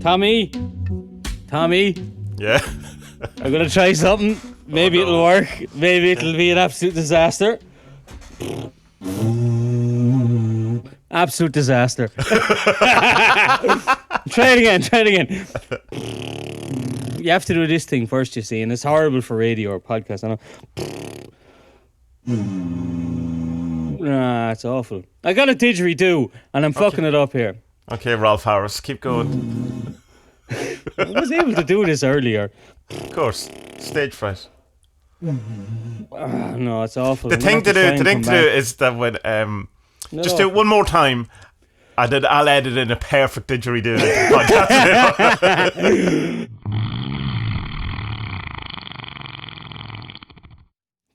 Tommie. Yeah. I'm gonna try something. Maybe it'll work. Maybe it'll be an absolute disaster. Absolute disaster. Try it again. You have to do this thing first, you see, and it's horrible for radio or podcast. I know. Nah, it's awful. I got a didgeridoo, and I'm fucking it up here. Okay, Rolf Harris, keep going. I was able to do this earlier. Of course, stage fright. No, it's awful. The thing to do is that when just do it one more time, and then I'll edit in a perfect didgeridoo.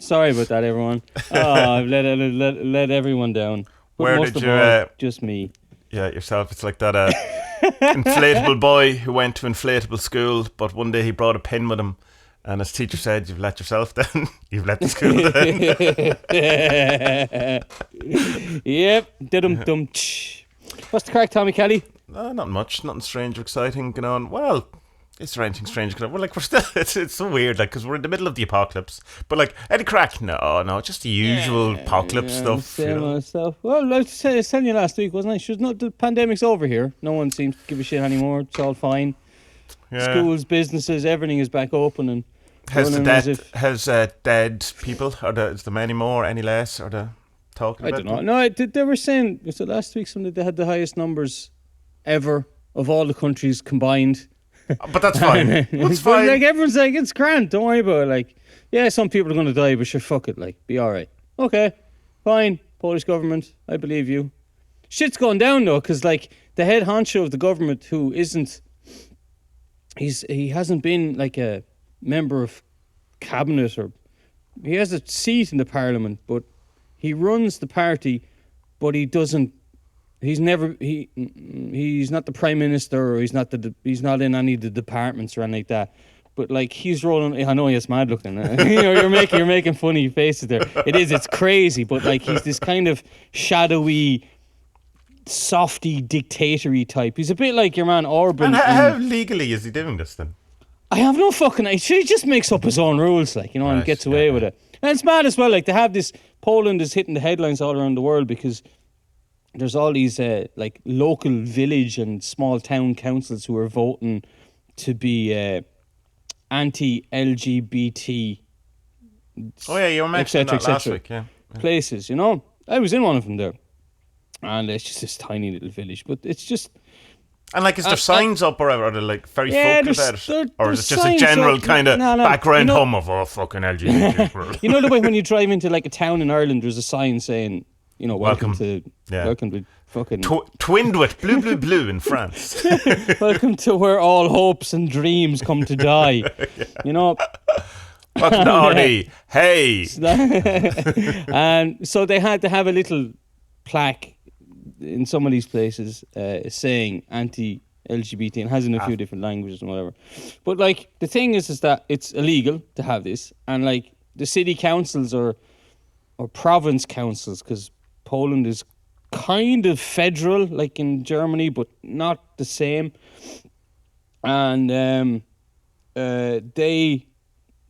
Sorry about that, everyone. Oh, I've let everyone down. But Where most did of you? all, just me. Yeah, yourself. It's like that inflatable boy who went to inflatable school, but one day he brought a pin with him, and his teacher said, "You've let yourself down. You've let the school down." Yep. Dum. What's the crack, Tommy Kelly? Not much. Nothing strange or exciting going on. Well, is there anything strange going on? Well, like we're still. It's so weird, like because we're in the middle of the apocalypse. But like any crack? No, just the usual apocalypse stuff. Same stuff. Well, I was telling you last week, wasn't I? The pandemic's over here. No one seems to give a shit anymore. It's all fine. Yeah. Schools, businesses, everything is back open and. Has dead people? Is there many more? Any less? Are they talking about? I don't know. No, they were saying so last week. They had the highest numbers ever of all the countries combined. But that's fine. That's fine. Like everyone's like, it's grand. Don't worry about it. Like, yeah, some people are going to die, but sure, fuck it. Like, be all right. Okay, fine. Polish government, I believe you. Shit's going down though, because like the head honcho of the government, who isn't, he hasn't been like a member of cabinet, or he has a seat in the parliament, but he runs the party, but he doesn't. He's not the prime minister, or he's not in any of the departments or anything like that. But like he's rolling. I know he's mad looking. You're making funny faces there. It's crazy. But like he's this kind of shadowy, softy, dictatory type. He's a bit like your man Orban. And how legally is he doing this then? I have no fucking idea. He just makes up his own rules, like, you know, and gets away with it. And it's mad as well. Like, they have this. Poland is hitting the headlines all around the world because there's all these like local village and small town councils who are voting to be anti-LGBT. Oh yeah, you were mentioning that last week. Yeah. Places, you know. I was in one of them there, and it's just this tiny little village, but it's just. And like, is there signs up, or are they like very focused about it? Or is it just a general kind of background hum of, fucking LGBT? You know the way when you drive into like a town in Ireland, there's a sign saying, you know, welcome to fucking... Twinned with blue in France. Welcome to where all hopes and dreams come to die. Yeah. You know... Welcome to RD. Hey! And so they had to have a little plaque in some of these places saying anti-LGBT, and has in a few different languages and whatever. But like the thing is that it's illegal to have this, and like the city councils or province councils, because Poland is kind of federal like in Germany, but not the same, and they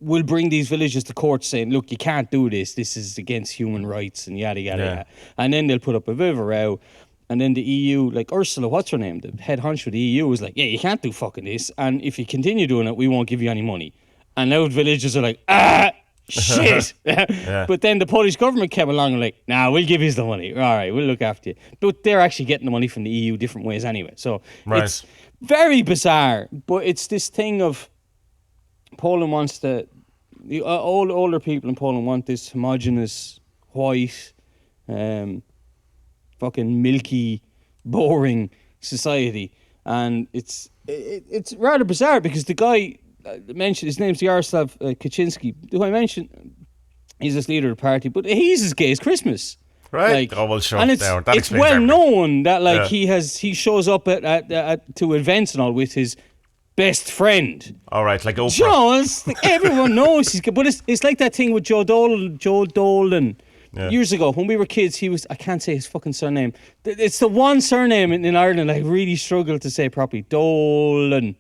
will bring these villages to court saying, look, you can't do this is against human rights and yada yada. And then they'll put up a bit of a row, and then the EU, like Ursula, what's her name, the head honcho of the EU, was like, yeah, you can't do fucking this, and if you continue doing it, we won't give you any money. And now the villagers are like, shit. But then the Polish government came along and like, nah, we'll give you the money, all right, we'll look after you. But they're actually getting the money from the EU different ways anyway, so it's very bizarre. But it's this thing of Poland wants the older people in Poland want this homogenous, white, fucking milky, boring society, and it's rather bizarre because the guy mentioned, his name's Yaroslav Kaczynski, who I mentioned, he's this leader of the party, but he's as gay as Christmas. Right. Like, sure. And it's well known that like he shows up at to events and all with his best friend. All right, like Oprah. Like everyone knows he's good, but it's like that thing with Joe Dolan. years ago when we were kids, he was, I can't say his fucking surname. It's the one surname in Ireland I really struggle to say properly. Dolan.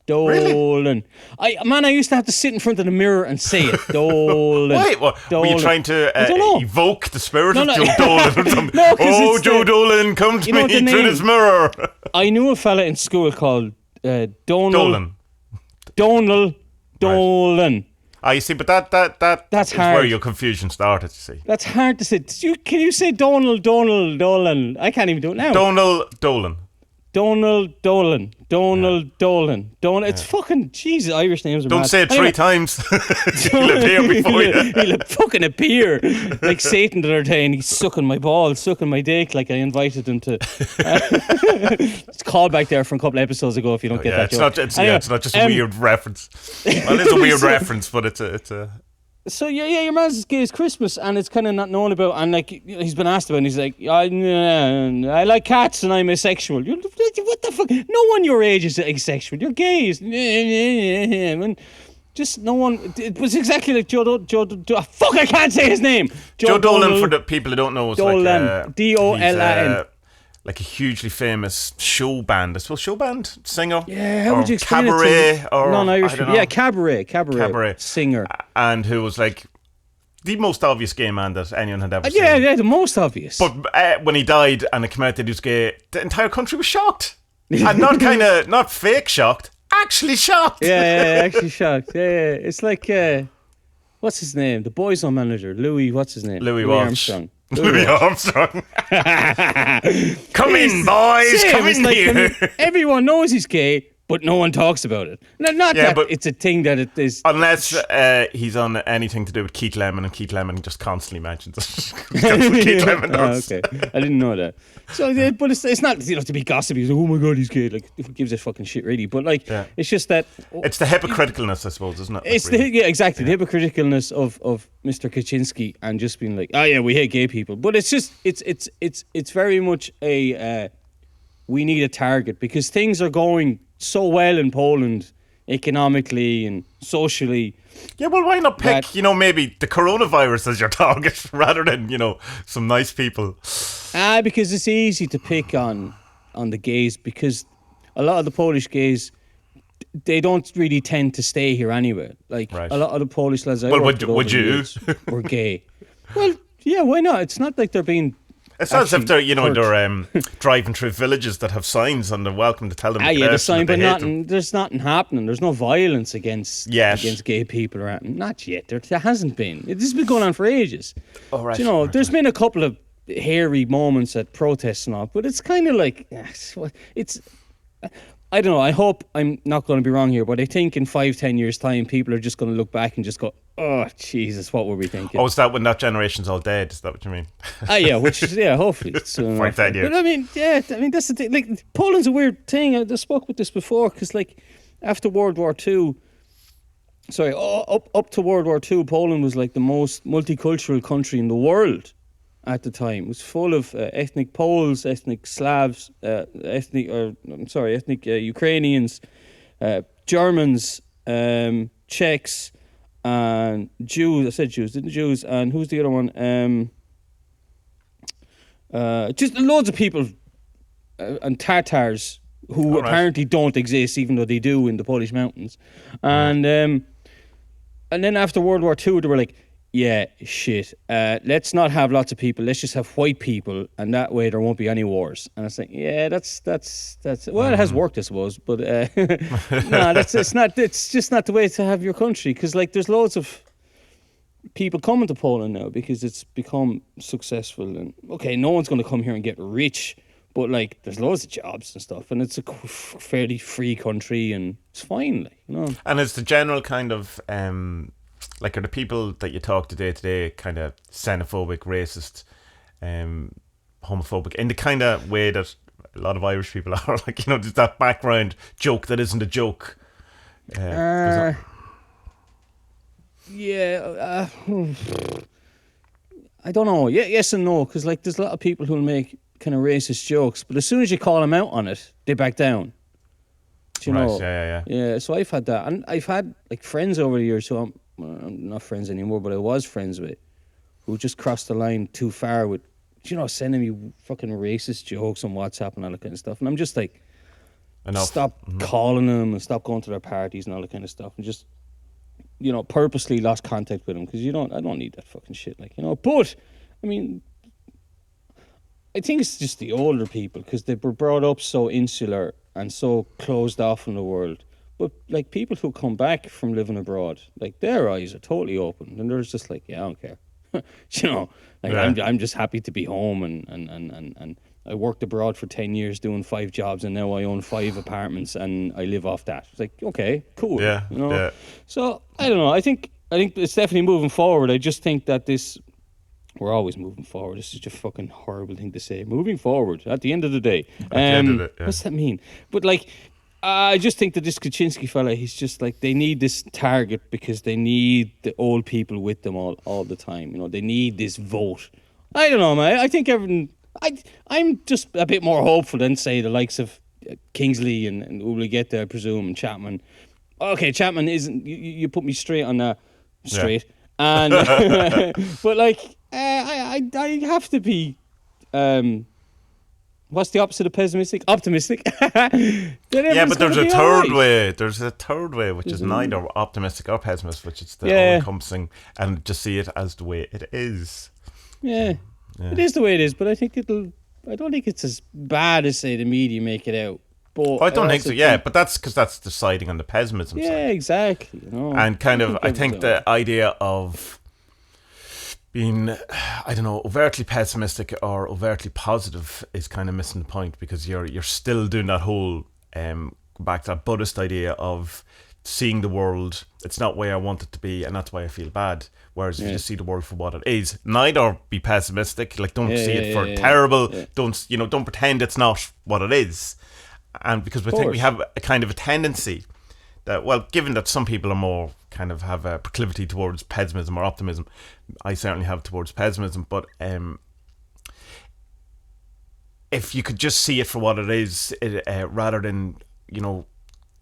Really? I used to have to sit in front of the mirror and say it. Dolan. Wait, what? Were you trying to evoke the spirit of Joe Dolan or something? No, oh, Joe Dolan, come to me through this mirror. I knew a fella in school called Dolan. Dolan. Dolan. You see, but that's hard. Where your confusion started, you see. That's hard to say. Can you say Dolan? I can't even do it now. Dolan. It's fucking Jesus. Irish names are Don't mad. say it three times. He'll appear before you. He'll fucking appear like Satan the other day, and he's sucking my balls, sucking my dick, like I invited him to. It's a callback there from a couple of episodes ago. If you don't get that joke. It's not just a weird reference. Well, it's a weird reference, but it's a. So your man's gay as Christmas, and it's kind of not known about, and like he's been asked about, and he's like, I like cats and I'm asexual. What the fuck? No one your age is asexual. You're gay. And just no one. It was exactly like Joe. Fuck! I can't say his name. Joe Dolan, for the people who don't know, is like Dolan. Like a hugely famous show band, I suppose, show band singer. Yeah, how would you explain cabaret it to or non-Irish? Yeah, cabaret singer, and who was like the most obvious gay man that anyone had ever seen. Yeah, the most obvious. But when he died and it came out that he was gay, the entire country was shocked, and not fake shocked, actually shocked. Yeah, actually shocked. Yeah. It's like what's his name? The Boyzone manager, Louis. What's his name? Louis Armstrong. Louis Armstrong. Come in, boys. Come in here. Everyone knows he's gay, but no one talks about it. But it's a thing that it is. Unless he's on anything to do with Keith Lemon, and Keith Lemon just constantly mentions it. That's what Keith Lemon does. Okay, I didn't know that. So, but it's not to be gossipy. Like, oh my god, he's gay. Like, who gives a fucking shit, really? But like, it's just that it's the hypocriticalness, I suppose, isn't it? It's exactly the hypocriticalness of Mr. Kaczynski and just being like, oh yeah, we hate gay people. But it's just it's very much a we need a target because things are going so well in Poland economically and socially. Yeah, well, why not pick, maybe the coronavirus as your target rather than, some nice people? Because it's easy to pick on the gays because a lot of the Polish gays, they don't really tend to stay here anyway. Like, a lot of the Polish lads would you? Were gay. Well, yeah, why not? It's not like they're being... It's not as if they're, driving through villages that have signs on the welcome to tell them to get out, the sign, but there's nothing happening. There's no violence against gay people or anything. Not yet. There hasn't been. This has been going on for ages. Oh, right. There's been a couple of hairy moments at protests and all, but it's kind of like, it's... I don't know, I hope I'm not going to be wrong here, but I think in 5-10 years' time, people are just going to look back and just go, oh, Jesus, what were we thinking? Oh, is that when that generation's all dead? Is that what you mean? Which is, hopefully. Soon 5-10 years. But I mean, that's the thing. Like, Poland's a weird thing. I spoke with this before, because, like, after World War II, up to World War II, Poland was, like, the most multicultural country in the world. At the time, it was full of ethnic Poles, ethnic Slavs, ethnic Ukrainians, Germans, Czechs, and Jews. I said Jews, didn't Jews? And who's the other one? Just loads of people and Tatars who apparently don't exist, even though they do in the Polish mountains. And then after World War II, they were like, yeah, shit. Let's not have lots of people. Let's just have white people, and that way there won't be any wars. And I was like, yeah, that's. Well, it has worked, I suppose, but no, it's not. It's just not the way to have your country, because like there's loads of people coming to Poland now because it's become successful, and okay, no one's going to come here and get rich, but like there's loads of jobs and stuff, and it's a fairly free country, and it's fine, like. And it's the general kind of. Like, are the people that you talk to day kind of xenophobic, racist, homophobic, in the kind of way that a lot of Irish people are? Like, there's that background joke that isn't a joke. I don't know. Yeah, yes and no, because like there's a lot of people who'll make kind of racist jokes, but as soon as you call them out on it, they back down. Do you know? Yeah, so I've had that, and I've had like friends over the years who I'm not friends anymore, but I was friends with, who just crossed the line too far with, sending me fucking racist jokes on WhatsApp and all that kind of stuff. And I'm just like, Enough. stop calling them and stop going to their parties and all that kind of stuff, and just, purposely lost contact with them because I don't need that fucking shit, like, But I mean, I think it's just the older people because they were brought up so insular and so closed off in the world. But like people who come back from living abroad, like their eyes are totally open and they're just like, yeah, I don't care. I'm just happy to be home and I worked abroad for 10 years doing 5 jobs and now I own 5 apartments and I live off that. It's like, okay, cool. Yeah. So I don't know. I think it's definitely moving forward. I just think that we're always moving forward. This is such a fucking horrible thing to say. Moving forward at the end of the day. What's that mean? But like, I just think that this Kaczynski fella, he's just like, they need this target because they need the old people with them all the time. They need this vote. I don't know, man. I think everything. I'm just a bit more hopeful than say the likes of Kingsley and Opdyke, I presume, and Chapman. Okay, Chapman isn't. You put me straight on that. Straight. Yeah. And but like. I have to be. What's the opposite of pessimistic? Optimistic. Yeah, but there's a third way. There's a third way, which is neither optimistic or pessimistic, which is the all-encompassing, and just see it as the way it is. Yeah, it is the way it is. But I think I don't think it's as bad as say the media make it out. But I don't think so. Yeah, but that's because that's deciding on the pessimism side. Yeah, exactly. And kind of, I think the idea of being, I don't know, overtly pessimistic or overtly positive is kind of missing the point, because you're still doing that whole back to that Buddhist idea of seeing the world, it's not the way I want it to be, and that's why I feel bad. Whereas if you just see the world for what it is, neither be pessimistic, like don't see it for terrible, don't pretend it's not what it is. And because we think we have a kind of a tendency that, well, given that some people are more kind of have a proclivity towards pessimism or optimism, I certainly have towards pessimism, but if you could just see it for what it is, rather than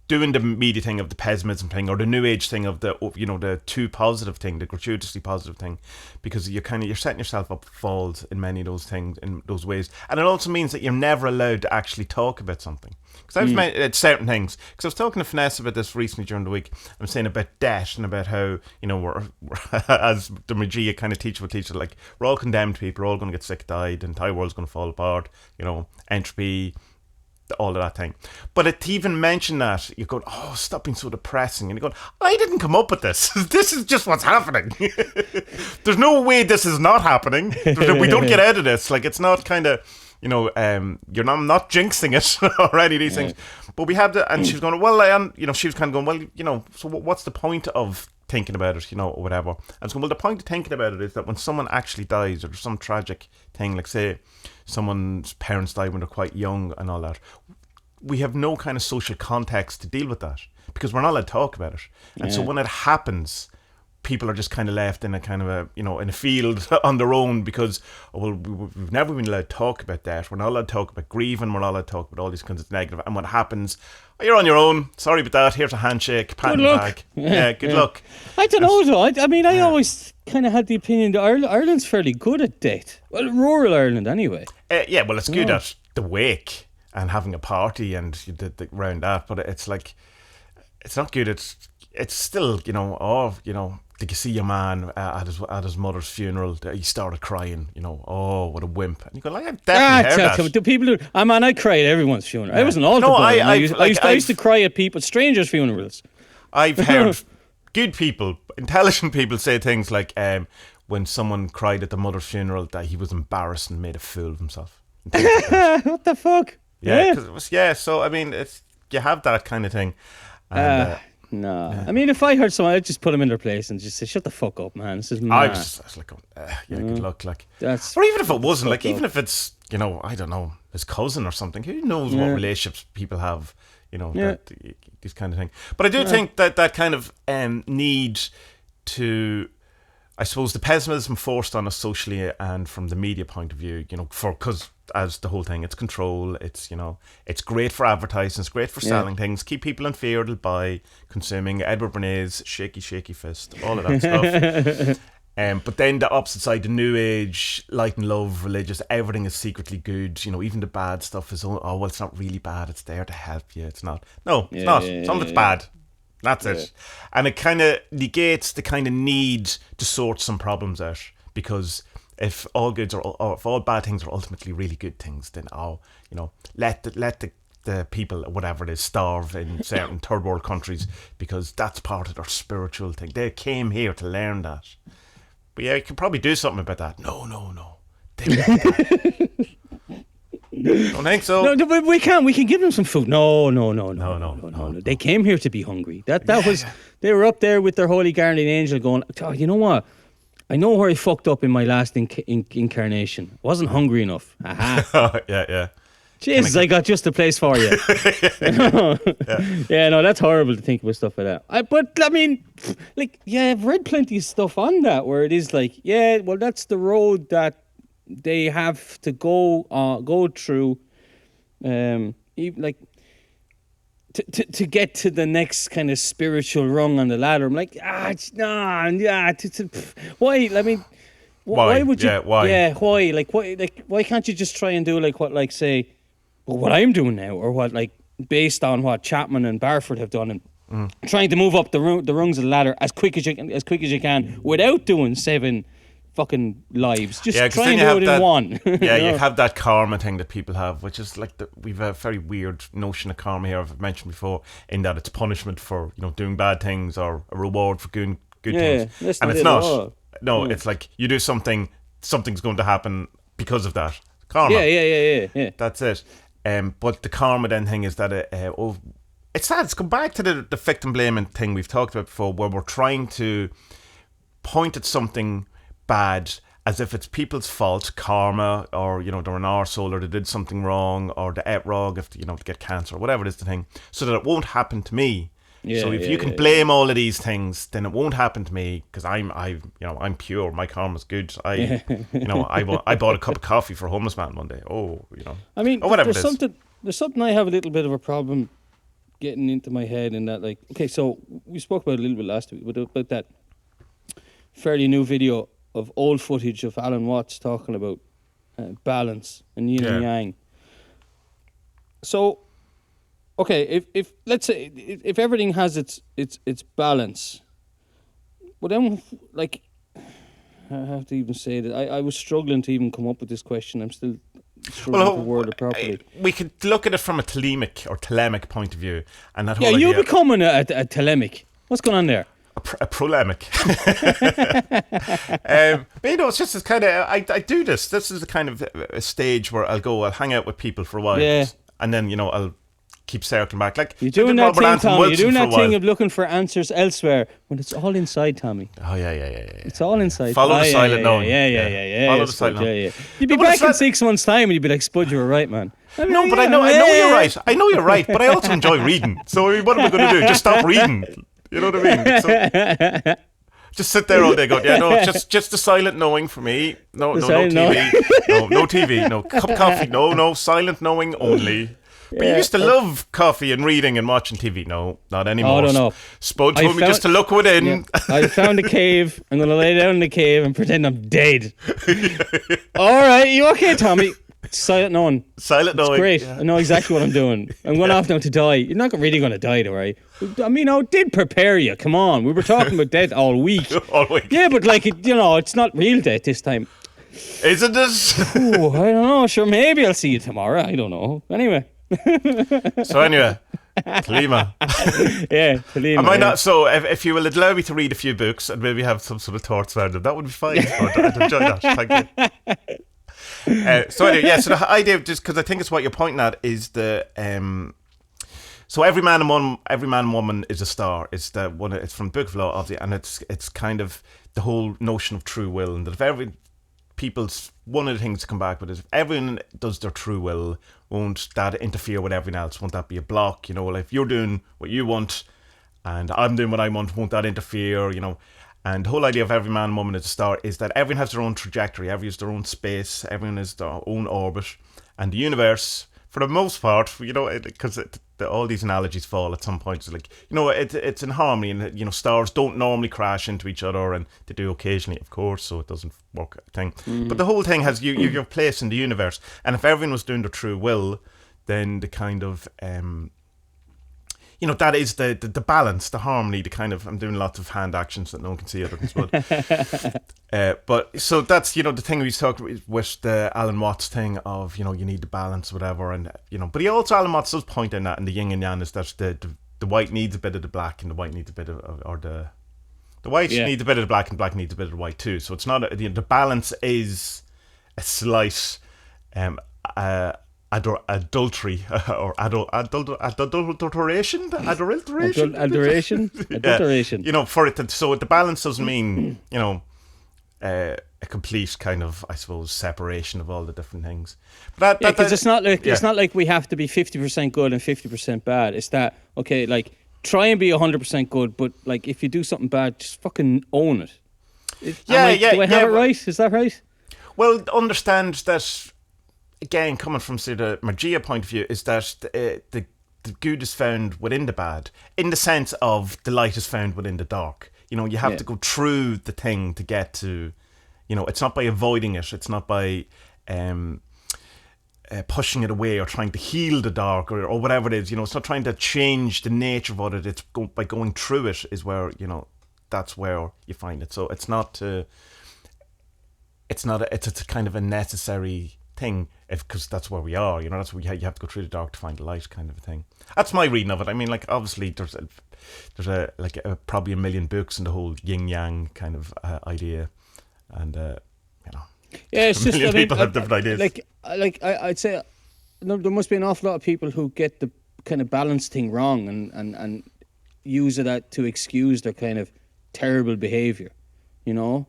doing the media thing of the pessimism thing or the new age thing of the the too positive thing, the gratuitously positive thing, because you're setting yourself up for falls in many of those things, in those ways. And it also means that you're never allowed to actually talk about something. Because I've met certain things. Because I was talking to Finesse about this recently during the week. I'm saying about debt and about how we're as the Magia kind of teacher, like we're all condemned people, we're all going to get sick, died, the entire world's going to fall apart. Entropy, all of that thing. But to even mention that, you're going, oh, stop being so depressing. And you're going, I didn't come up with this. This is just what's happening. There's no way this is not happening. We don't get out of this. Like, it's not kind of, I'm not jinxing it or any of these things. But we have and she was going, well, she was kind of going, well, so what's the point of thinking about it, or whatever. And so, well, the point of thinking about it is that when someone actually dies, or there's some tragic thing, like say someone's parents die when they're quite young and all that, we have no kind of social context to deal with that, because we're not allowed to talk about it. And so when it happens, people are just kind of left in a kind of a, in a field on their own, because, we've never been allowed to talk about that. We're not allowed to talk about grieving. We're not allowed to talk about all these kinds of negative. And what happens, you're on your own. Sorry about that. Here's a handshake, pat on the back. Yeah, good luck. I don't know though. I always kind of had the opinion that Ireland's fairly good at death. Well, rural Ireland anyway. Well, it's good at the wake and having a party and around that. But it's like, it's not good. It's still, did you see your man at his mother's funeral? He started crying, oh, what a wimp. And you go, I've definitely heard that. Do people I cried at everyone's funeral. I wasn't all I used to cry at strangers' funerals. I've heard good people, intelligent people say things like, when someone cried at the mother's funeral, that he was embarrassed and made a fool of himself. What the fuck? Yeah. So, I mean, you have that kind of thing. And, no. Yeah. I mean, if I heard someone, I'd just put them in their place and just say, shut the fuck up, man. This is mad. I was like, good luck. Like, or even if it wasn't, like, even if it's, I don't know, his cousin or something. Who knows what relationships people have, these kind of things. But I do think that kind of need to, I suppose, the pessimism forced on us socially and from the media point of view, because as the whole thing, it's control, it's, it's great for advertising, it's great for selling things, keep people in fear, they'll buy, consuming, Edward Bernays, shaky fist, all of that stuff. But then the opposite side, the new age, light and love, religious, everything is secretly good. You know, even the bad stuff is, oh, well, it's not really bad. It's there to help you. It's not. No, it's not. Some of it's bad. That's it. And it kind of negates the kind of need to sort some problems out. Because if all goods are, or if all bad things are ultimately really good things, then, let the people, whatever it is, starve in certain third world countries because that's part of their spiritual thing. They came here to learn that. But yeah, you could probably do something about that. No. Don't think so. No, but we can. We can give them some food. No. They came here to be hungry. They were up there with their holy guardian angel going, oh, you know what? I know where I fucked up in my last incarnation. I wasn't hungry enough. Aha. Yeah. Jesus, I got just the place for you. Yeah, no, that's horrible to think about stuff like that. I've read plenty of stuff on that where it is like, yeah, well, that's the road that they have to go through, even like to get to the next kind of spiritual rung on the ladder. I'm like, why? I mean, why would you? Why? Yeah, why? Why can't you just try and do what I'm doing now, or what, like, based on what Chapman and Barford have done, and trying to move up the rungs of the ladder as quick as you can without doing 7 fucking lives. Just try and do it in one. Yeah, you have that karma thing that people have, which is like we've a very weird notion of karma here. I've mentioned before, in that it's punishment for doing bad things or a reward for doing good things, and it's not. No, it's like you do something, something's going to happen because of that. Karma. Yeah. That's it. But the karma then thing is that it's sad. It's come back to the victim blaming thing we've talked about before, where we're trying to point at something bad as if it's people's fault, karma, or they're an arsehole, or they did something wrong, or they ate wrong if to get cancer, or whatever it is the thing, so that it won't happen to me. So if you can blame all of these things, then it won't happen to me because I'm pure. My karma's good. I bought a cup of coffee for a homeless man one day. I mean, or whatever. There's something I have a little bit of a problem getting into my head, in that, like, okay, so we spoke about it a little bit last week, but about that fairly new video of old footage of Alan Watts talking about balance and yin and yang. So, okay, if let's say if everything has its balance, well then, like, I have to even say that I was struggling to even come up with this question. I'm still struggling to word it properly. We could look at it from a Thelemic point of view, and that whole idea. You're becoming a Thelemic. What's going on there? A prolemic. But it's just this kind of I do this. This is the kind of a stage where I'll hang out with people for a while, and then I'll keep circling back. Like, you're doing that thing, Tommy. You're doing that thing of looking for answers elsewhere when it's all inside, Tommy. Oh yeah. It's all inside. Follow the silent knowing. Yeah. Follow the silent knowing. Yeah. You'd be back in 6 months' time, and you'd be like, Spud, you were right, man. I know you're right. I know you're right, but I also enjoy reading. So what am I going to do? Just stop reading? You know what I mean? So, just sit there all day going, just the silent knowing for me. No TV. No TV. No cup of coffee. No silent knowing only. But you used to love coffee and reading and watching TV. No, not anymore. Oh, I don't know. Spud told me just to look within. Yeah. I found a cave. I'm going to lay down in the cave and pretend I'm dead. All right, you okay, Tommy? Silent knowing. Silent knowing. It's great. Yeah. I know exactly what I'm doing. I'm going off now to die. You're not really going to die, though, right? I mean, I did prepare you. Come on. We were talking about death all week. All week. Yeah, but like, it's not real death this time. Isn't it? Ooh, I don't know. Sure, maybe I'll see you tomorrow. I don't know. Anyway. Thelema. Yeah, Thelema. Am I not? So, if you will allow me to read a few books and maybe have some sort of thoughts around them, that would be fine. I'd enjoy that. Thank you. So anyway, so the idea, just because I think it's what you're pointing at, is the so every man and woman is a star. It's it's from Book of Law, obviously, and it's kind of the whole notion of true will, and that if one of the things to come back with is if everyone does their true will, won't that interfere with everyone else? Won't that be a block? Like if you're doing what you want and I'm doing what I want, won't that interfere? And the whole idea of every man and woman is a star is that everyone has their own trajectory, everyone has their own space, everyone has their own orbit, and the universe, for the most part, because all these analogies fall at some point. It's like, you know, it's in harmony, and you know, stars don't normally crash into each other, and they do occasionally, of course, so it doesn't work a thing. But the whole thing has your place in the universe, and if everyone was doing their true will, then the kind of you know, that is the balance, the harmony, the kind of, I'm doing lots of hand actions that no one can see other than Spud. But so that's, you know, the thing we talked with the Alan Watts thing of, you know, you need the balance, whatever, and you know, but he also, Alan Watts does point in that in the yin and yang, is that the white needs a bit of the black, and the white needs a bit of, or the white needs a bit of the black, and black needs a bit of the white too. So it's not the balance is a slight adultery or adulteration. You know, for it to, so the balance doesn't mean, you know, a complete kind of, I suppose, separation of all the different things. But because it's not like it's not like we have to be 50% good and 50% bad. It's that, okay, like, try and be 100% good, but like, if you do something bad, just fucking own it. Do I have it right? Is that right? Well, understand that, again, coming from, say, the Magia point of view, is that the good is found within the bad, in the sense of the light is found within the dark. You know, you have to go through the thing to get to, you know, it's not by avoiding it, it's not by pushing it away or trying to heal the dark or whatever it is. You know, it's not trying to change the nature of what it is. By going through it is where, you know, that's where you find it. So it's a kind of a necessary thing, because that's where we are, you know, that's where you have to go through the dark to find the light, kind of a thing. That's my reading of it. I mean, like, obviously there's probably a million books in the whole yin yang kind of idea, and you know, it's just, I mean, people have different ideas. I'd say there must be an awful lot of people who get the kind of balance thing wrong and use it to excuse their kind of terrible behavior, you know.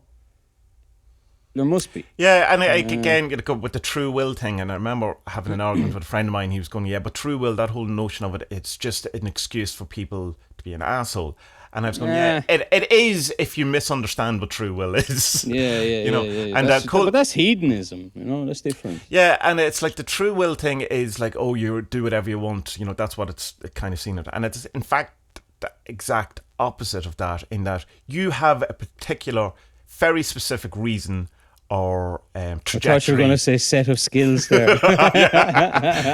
There must be. Yeah, and again, with the true will thing, and I remember having an argument with a friend of mine, he was going, yeah, but true will, that whole notion of it, it's just an excuse for people to be an asshole. And I was going, it is, if you misunderstand what true will is. You know, and but that's hedonism, you know, that's different. Yeah, and it's like the true will thing is like, oh, you do whatever you want, you know, that's what it's kind of seen it. And it's, in fact, the exact opposite of that, in that you have a particular, very specific reason or trajectory. I thought you were going to say set of skills there.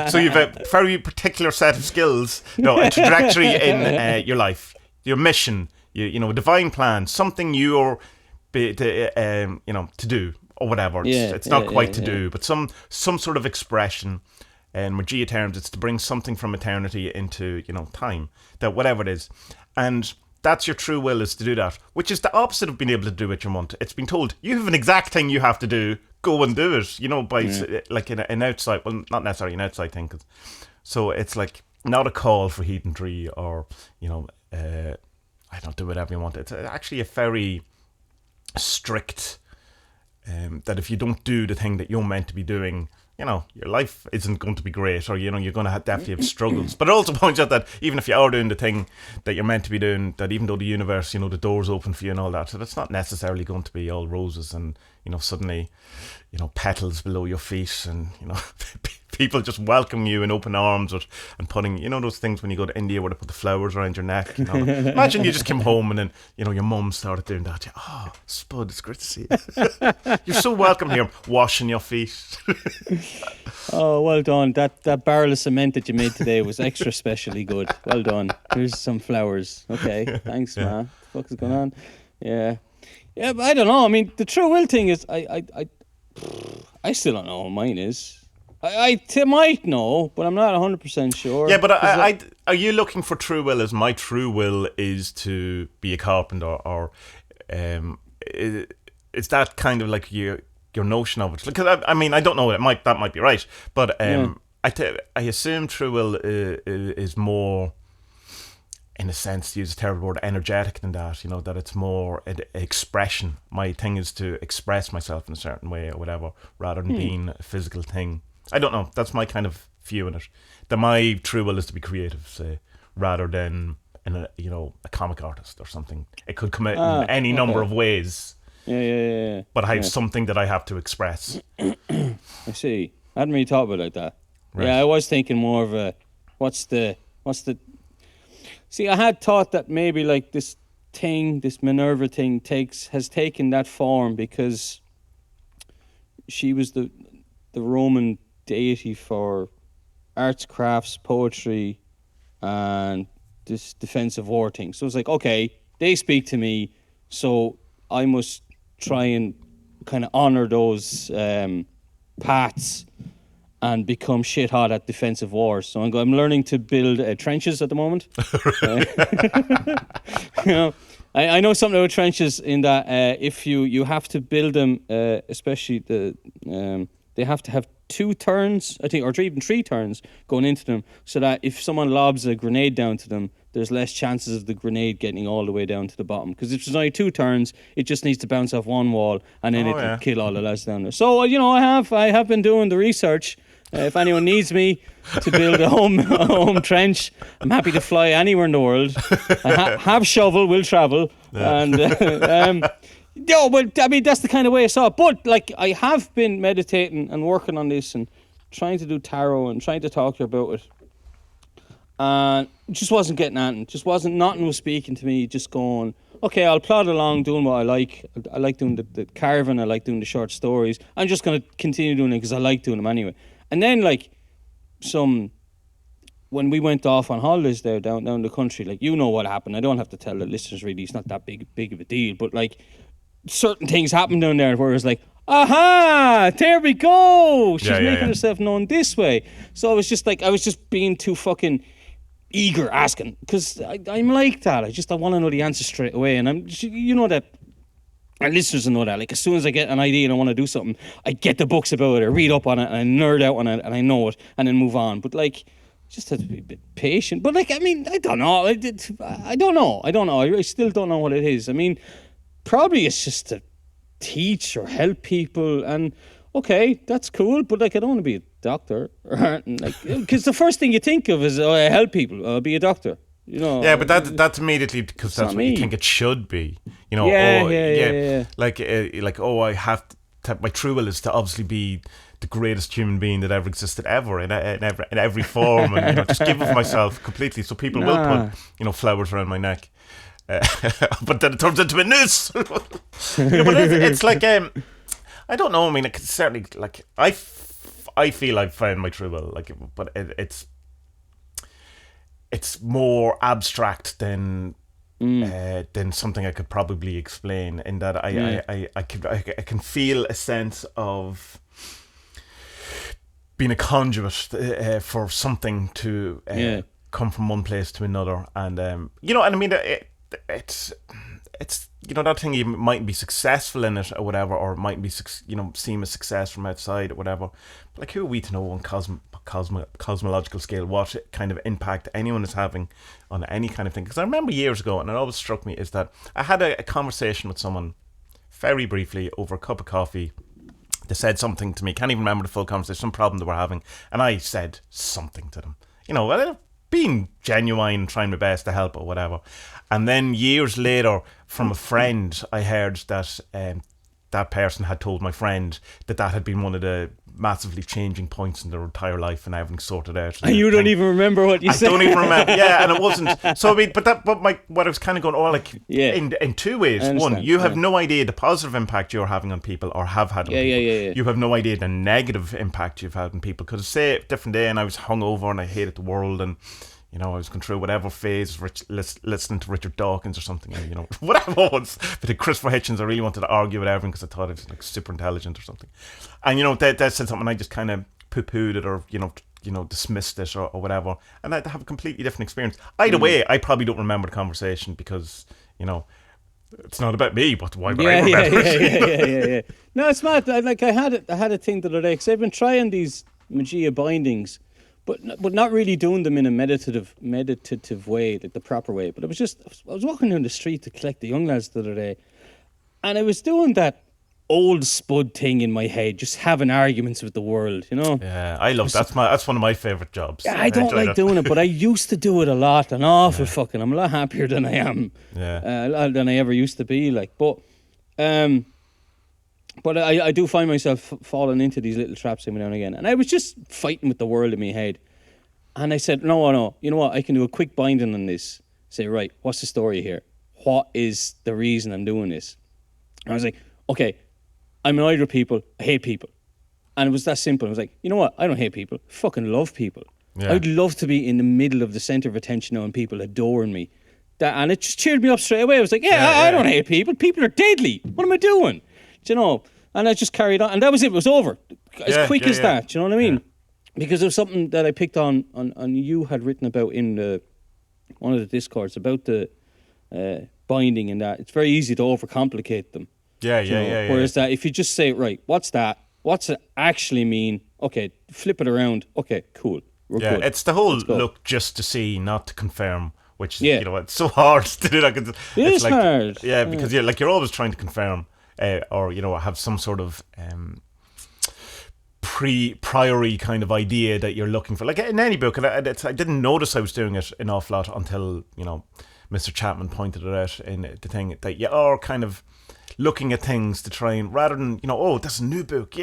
So you have a very particular set of skills, no, a trajectory in your life, your mission, you know, a divine plan, something you're, you know, to do or whatever. It's not quite to do, but some sort of expression. In Magia terms, it's to bring something from eternity into, you know, time. That whatever it is, and that's your true will, is to do that, which is the opposite of being able to do what you want. It's been told, you have an exact thing you have to do, go and do it, you know, by like an outside, well, not necessarily an outside thing, so it's like not a call for heathenry or, you know, I don't do whatever you want. It's actually a very strict, that if you don't do the thing that you're meant to be doing, you know, your life isn't going to be great, or, you know, you're going to definitely have struggles. But it also points out that even if you are doing the thing that you're meant to be doing, that even though the universe, you know, the door's open for you and all that, so that's not necessarily going to be all roses and, you know, suddenly, you know, petals below your feet and, you know, people just welcome you in open arms and putting, you know, those things when you go to India where they put the flowers around your neck. You know? Imagine you just came home and then, you know, your mum started doing that. Oh, Spud, it's great to see you. You're so welcome here, washing your feet. Oh, well done. That barrel of cement that you made today was extra specially good. Well done. Here's some flowers. Okay, thanks, man. What the fuck is going on? Yeah, but I don't know. I mean, the true will thing is, I still don't know what mine is. I might know, but I'm not 100% sure. Yeah, but are you looking for true will as my true will is to be a carpenter, or is that kind of like your notion of it? Because I mean, I don't know. That might be right, but I assume true will is more, in a sense, to use a terrible word, energetic than that. You know, that it's more an expression. My thing is to express myself in a certain way or whatever, rather than being a physical thing. I don't know. That's my kind of view in it. That my true will is to be creative, say, rather than a comic artist or something. It could come out in any number of ways. Yeah. But I have something that I have to express. I see. I hadn't really thought about it like that. Right. Yeah, I was thinking more of what's the what's the? See, I had thought that maybe like this Minerva thing has taken that form because she was the Roman deity for arts, crafts, poetry, and this defensive war thing. So it's like, okay, they speak to me, so I must try and kind of honor those paths and become shit hot at defensive wars. So I'm learning to build trenches at the moment. You know, I know something about trenches in that if you have to build them, especially they have to have 2 turns, I think, or even 3 turns going into them, so that if someone lobs a grenade down to them, there's less chances of the grenade getting all the way down to the bottom. Because if there's only 2 turns, it just needs to bounce off one wall, and then it'll kill all the lads down there. So I have been doing the research. If anyone needs me to build a home trench, I'm happy to fly anywhere in the world. I have shovel, will travel, and. No, but I mean that's the kind of way I saw it. But like I have been meditating and working on this and trying to do tarot and trying to talk to her about it, and just wasn't getting anything. Just nothing was speaking to me. Just going, okay, I'll plod along doing what I like. I like doing the carving. I like doing the short stories. I'm just gonna continue doing it because I like doing them anyway. And then like when we went off on holidays there down the country, like you know what happened. I don't have to tell the listeners really. It's not that big of a deal, but like. Certain things happened down there where it was like, aha, there we go. She's making herself known this way. So I was just being too fucking eager asking because I'm like that. I want to know the answer straight away. And you know that, our listeners know that. Like as soon as I get an idea and I want to do something, I get the books about it, I read up on it, and I nerd out on it, and I know it, and then move on. But like, just have to be a bit patient. But like, I mean, I don't know. I don't know. I still don't know what it is. I mean. Probably it's just to teach or help people, and okay, that's cool. But like, I don't want to be a doctor, like, because the first thing you think of is, I help people. I'll be a doctor, you know. Yeah, but that's immediately because that's what you think it should be, you know. Yeah. Like I have to, my true will is to obviously be the greatest human being that ever existed ever in every form, and just give of myself completely, so people will put flowers around my neck. But then it turns into a noose. But it's like I don't know. I mean, it's certainly like I feel I've found my true will. Like, but it's more abstract than something I could probably explain. In that I can feel a sense of being a conduit for something to come from one place to another, and and I mean it's that thing, you might be successful in it or whatever, or it might be seem a success from outside or whatever, but like, who are we to know on cosmological scale what kind of impact anyone is having on any kind of thing? Because I remember years ago, and it always struck me, is that I had a conversation with someone very briefly over a cup of coffee. They said something to me, can't even remember the full conversation, some problem they were having, and I said something to them, being genuine, trying my best to help or whatever. And then years later, from a friend, I heard that that person had told my friend that had been one of the massively changing points in their entire life, and everything sorted out. And you don't even remember what you said. I don't even remember. Yeah, and it wasn't. So I mean, what I was kind of going, in 2 ways. One, you have no idea the positive impact you're having on people, or have had on people. Yeah. You have no idea the negative impact you've had on people. Because say a different day, and I was hungover and I hated the world, and I was going through whatever phase, listening to Richard Dawkins or something, whatever it was. But Christopher Hitchens, I really wanted to argue with everything because I thought it was like super intelligent or something. And that said something, I just kind of poo-pooed it, or dismissed it or whatever. And I'd have a completely different experience. Either way, I probably don't remember the conversation because it's not about me. But why would I remember it? Yeah. No, it's mad. I had a thing the other day because I've been trying these Magia bindings. But not really doing them in a meditative way, like the proper way. But I was walking down the street to collect the young lads the other day, and I was doing that old Spud thing in my head, just having arguments with the world, Yeah, I love that. That's one of my favourite jobs. Yeah, I don't like doing it, but I used to do it a lot, I'm a lot happier than I am, than I ever used to be. But I do find myself falling into these little traps every now and again. And I was just fighting with the world in my head. And I said, no, you know what? I can do a quick binding on this. Say, right, what's the story here? What is the reason I'm doing this? And I was like, okay, I'm annoyed with people. I hate people. And it was that simple. I was like, you know what? I don't hate people. I fucking love people. Yeah. I'd love to be in the middle of the center of attention now and people adoring me. And it just cheered me up straight away. I was like, I don't hate people. People are deadly. What am I doing? Do you know? And I just carried on. And that was it. It was over. As quick as that. Do you know what I mean? Yeah. Because it was something that I picked on you had written about in one of the Discords about the binding and that. It's very easy to overcomplicate them. Yeah. Whereas that, if you just say, right, what's that? What's it actually mean? Okay, flip it around. Okay, cool. We're good. It's the whole look just to see, not to confirm, which is, you know, it's so hard to do that. It is like, hard. Yeah, because you're always trying to confirm or, you know, have some sort of priori kind of idea that you're looking for. Like in any book, and I didn't notice I was doing it an awful lot until, you know, Mr. Chapman pointed it out in the thing that you are kind of looking at things to try and, rather than, you know, oh, this is a new book,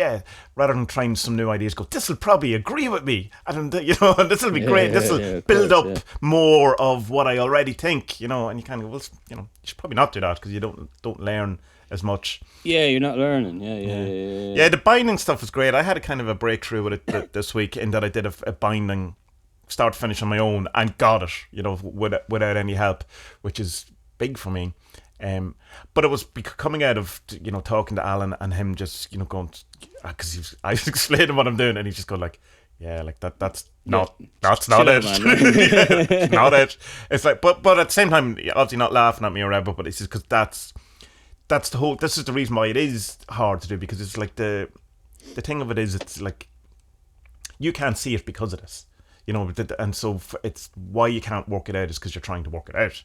rather than trying some new ideas, go, this will probably agree with me, and you know, this will be great, this will build up more of what I already think, you know, and you kind of go, well, you know, you should probably not do that because you don't learn as much. Yeah, you're not learning. Yeah, the binding stuff is great. I had a kind of a breakthrough with it this week in that I did a binding start to finish on my own and got it, you know, without any help, which is big for me. But it was coming out of, you know, talking to Alan and him just, you know, going, because I was explaining what I'm doing and he's just going like, yeah, like that's not it. It's not it. It's like, but at the same time, obviously not laughing at me or whatever, but it's just because that's the whole, this is the reason why it is hard to do, because it's like the thing of it is, it's like you can't see it because of this, you know, and so it's why you can't work it out is because you're trying to work it out.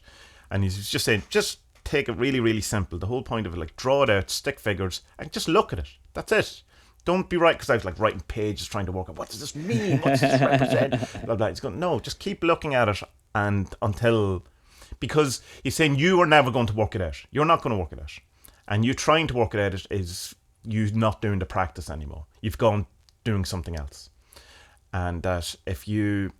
And he's just saying, just take it really, really simple. The whole point of it, like, draw it out, stick figures, and just look at it. That's it. Don't be right, because I was like writing pages trying to work out, what does this mean? What does this represent? Blah, blah. He's going, no, just keep looking at it and until, because he's saying you are never going to work it out. You're not going to work it out. And you trying to work it out is you not doing the practice anymore. You've gone doing something else. And that if you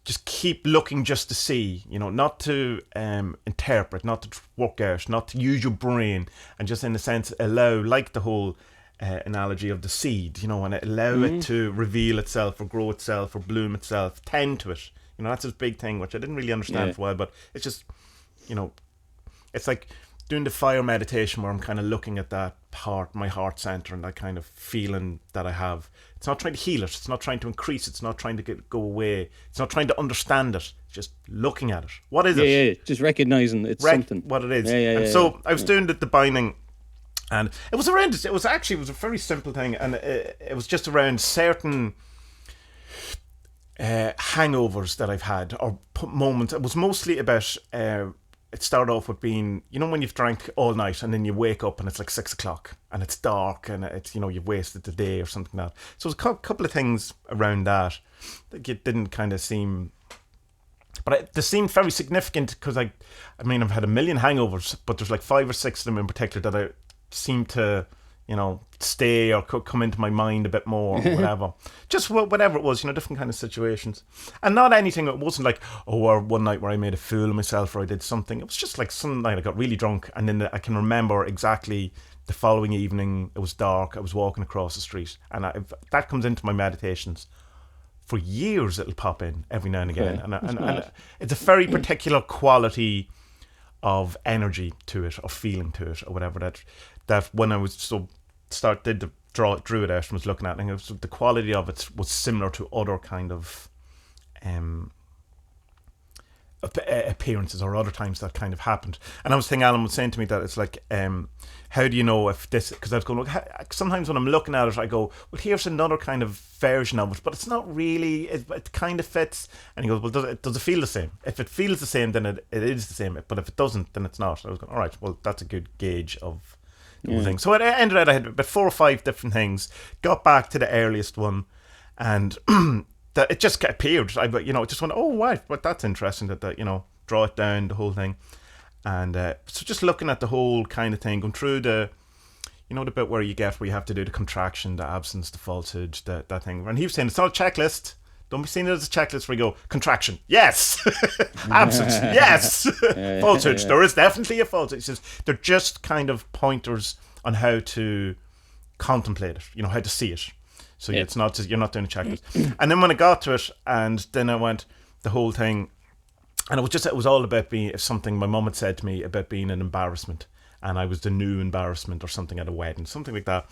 just keep looking just to see, you know, not to interpret, not to work out, not to use your brain, and just in a sense allow, like the whole analogy of the seed, you know, and allow it to reveal itself or grow itself or bloom itself, tend to it. You know, that's his big thing, which I didn't really understand for a while, but it's just, you know, it's like doing the fire meditation where I'm kind of looking at that heart, my heart center, and that kind of feeling that I have. It's not trying to heal it. It's not trying to increase it. It's not trying to go away. It's not trying to understand it. Just looking at it. What is it? Yeah, just recognizing it's something. What it is. And so I was doing the binding, and it was around. It was a very simple thing, and it was just around certain hangovers that I've had or moments. It was mostly about. It started off with being, you know, when you've drank all night and then you wake up and it's like 6 o'clock and it's dark and it's, you know, you've wasted the day or something like that. So there's a couple of things around that it didn't kind of seem, but they seemed very significant because I mean, I've had a million hangovers, but there's like 5 or 6 of them in particular that I seem to, you know, stay or come into my mind a bit more or whatever. Just whatever it was, you know, different kind of situations. And not anything, it wasn't like, or one night where I made a fool of myself or I did something. It was just like some night I got really drunk and then I can remember exactly the following evening, it was dark, I was walking across the street, and that comes into my meditations. For years it'll pop in every now and again. And it's a very particular quality of energy to it or feeling to it or whatever that when I was drew it out and was looking at it, and the quality of it was similar to other kind of appearances or other times that kind of happened. And I was thinking, Alan was saying to me that it's like, how do you know if this, because I was going, look, sometimes when I'm looking at it I go, well, here's another kind of version of it, but it's not really, it kind of fits. And he goes, well, does it feel the same? If it feels the same, then it is the same, but if it doesn't, then it's not. I was going, all right, well, that's a good gauge of the whole thing. So it ended out I had about 4 or 5 different things, got back to the earliest one, and that it just appeared. I, you know, just went, oh wow, but that's interesting that you know, draw it down, the whole thing. And so just looking at the whole kind of thing, going through the, you know, the bit where you have to do the contraction, the absence, the falsehood, that thing. And he was saying it's not a checklist. Don't be seeing it as a checklist where you go, contraction, yes. Absence, yes. Falsehood, there is definitely a falsehood. He says they're just kind of pointers on how to contemplate it, you know, how to see it. So it's not just, you're not doing a checklist. And then when I got to it, and then I went, the whole thing, and it was all about being something my mum had said to me about being an embarrassment. And I was the new embarrassment or something at a wedding, something like that.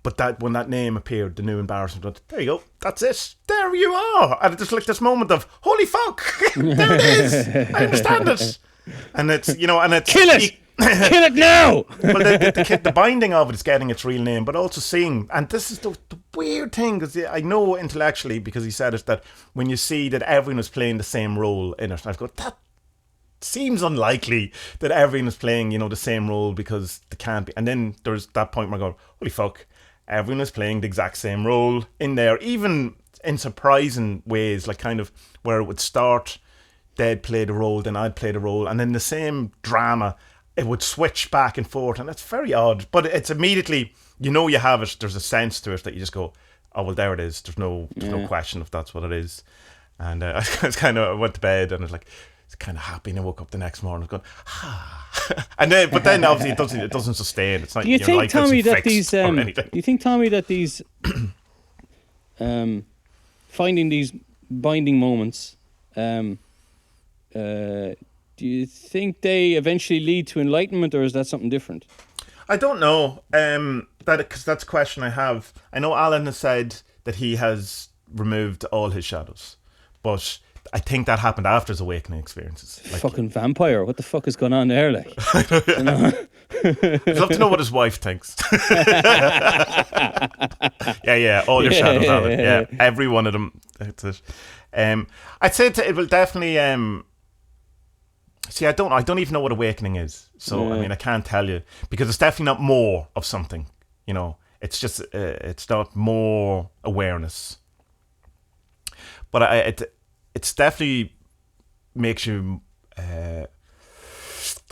But that when that name appeared, the new embarrassment, went, there you go, that's it, there you are. And it's just like this moment of, holy fuck, there it is, I understand it. And it's, you know, and it's... Kill it! Kill it now! Well, the binding of it is getting its real name, but also seeing, and this is the weird thing, because I know intellectually, because he said it, that when you see that everyone is playing the same role in it, I've got that seems unlikely that everyone is playing, you know, the same role, because they can't be. And then there's that point where I go, holy fuck, everyone is playing the exact same role in there, even in surprising ways, like kind of where it would start, they'd play the role, then I'd play the role, and then the same drama, it would switch back and forth, and it's very odd, but it's immediately, you know, you have it, there's a sense to it that you just go, oh well, there it is, there's no question if that's what it is. And I went to bed and I was like, kind of happy, and I woke up the next morning going, and then, but then obviously it doesn't sustain. It's not. Do you think, Tommie, that these? Do you think, Tommie, that these finding these binding moments? Do you think they eventually lead to enlightenment, or is that something different? I don't know. Because that's a question I have. I know Alan has said that he has removed all his shadows, but I think that happened after his awakening experiences. Like, fucking vampire. What the fuck is going on there? Like, you know? I'd love to know what his wife thinks. yeah, all your shadows on it. Yeah, every one of them. That's it. I'd say it will definitely. See, I don't even know what awakening is. So I mean, I can't tell you, because it's definitely not more of something. You know, it's just it's not more awareness. But it's definitely makes you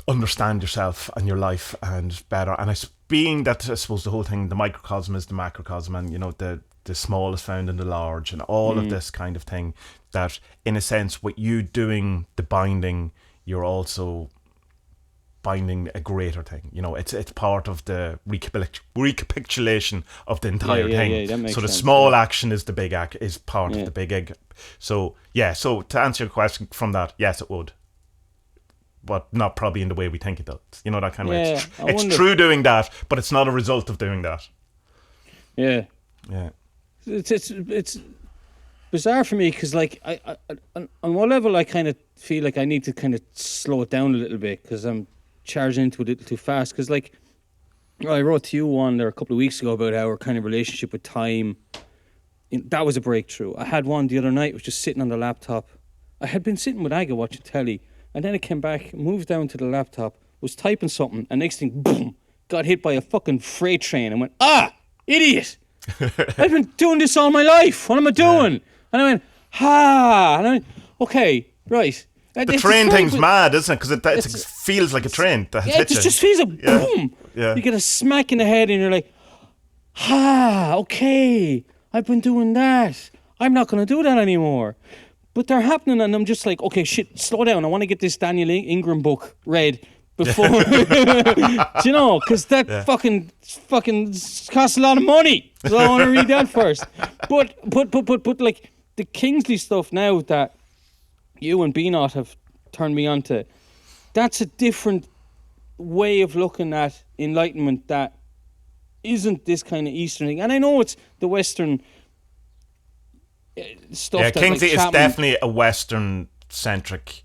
understand yourself and your life and better. And being that, I suppose the whole thing, the microcosm is the macrocosm, and you know, the small is found in the large, and all of this kind of thing, that in a sense, with you doing the binding, you're also binding a greater thing. You know, it's part of the recapitulation of the entire thing. Yeah, that makes so the sense, small action is the big act, is part of the big egg. So so to answer your question from that, yes, it would, but not probably in the way we think it does. You know, that kind of way. It's true doing that, but it's not a result of doing that. Yeah. It's bizarre for me, because like I on one level I kind of feel like I need to kind of slow it down a little bit, because I'm charging into it a little too fast. Because like I wrote to you one there a couple of weeks ago about our kind of relationship with time. That was a breakthrough. I had one the other night, was just sitting on the laptop. I had been sitting with Aga watching telly, and then I came back, moved down to the laptop, was typing something, and next thing, boom, got hit by a fucking freight train, and went, idiot! I've been doing this all my life. What am I doing? And I went, and I went, okay, right. The train thing's mad, isn't it? Because it feels like a train. It just feels like boom. Yeah. You get a smack in the head, and you're like, okay, I've been doing that. I'm not going to do that anymore. But they're happening, and I'm just like, okay, shit, slow down. I want to get this Daniel Ingram book read before, do you know? Because that fucking costs a lot of money. So I want to read that first. But like the Kingsley stuff now that you and Beanot have turned me on to, that's a different way of looking at enlightenment that isn't this kind of Eastern thing. And I know it's the Western stuff. Yeah, that, Kingsley like, is definitely a Western-centric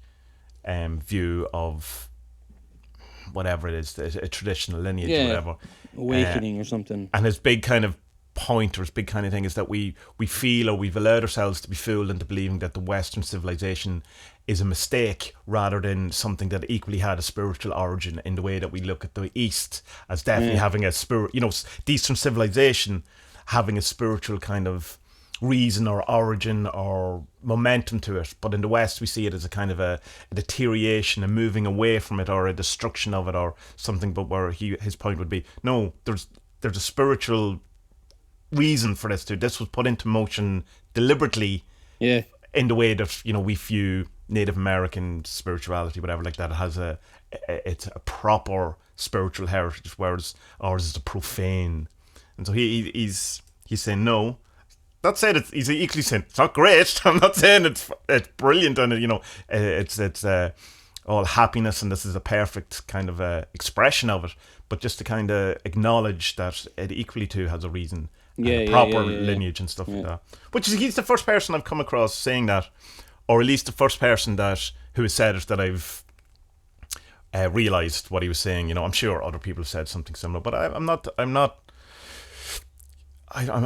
view of whatever it is, a traditional lineage or whatever. Awakening or something. And his big kind of point, or his big kind of thing, is that we feel, or we've allowed ourselves to be fooled into believing that the Western civilization is a mistake rather than something that equally had a spiritual origin, in the way that we look at the East as definitely having a spirit, you know, the Eastern civilization having a spiritual kind of reason or origin or momentum to it. But in the West we see it as a kind of a deterioration, a moving away from it, or a destruction of it, or something. But where his point would be, no, there's a spiritual reason for this was put into motion deliberately Yeah. In the way that, you know, we view Native American spirituality, whatever, like that, it has it's a proper spiritual heritage, whereas ours is a profane. And so he's saying no. Not saying he's equally saying it's not great. I'm not saying it's brilliant and, you know, it's all happiness and this is a perfect kind of expression of it, but just to kind of acknowledge that it equally too has a reason, a proper lineage and stuff like that. Which is, he's the first person I've come across saying that, or at least the first person who has said it that I've realised what he was saying. You know, I'm sure other people have said something similar, but I'm not.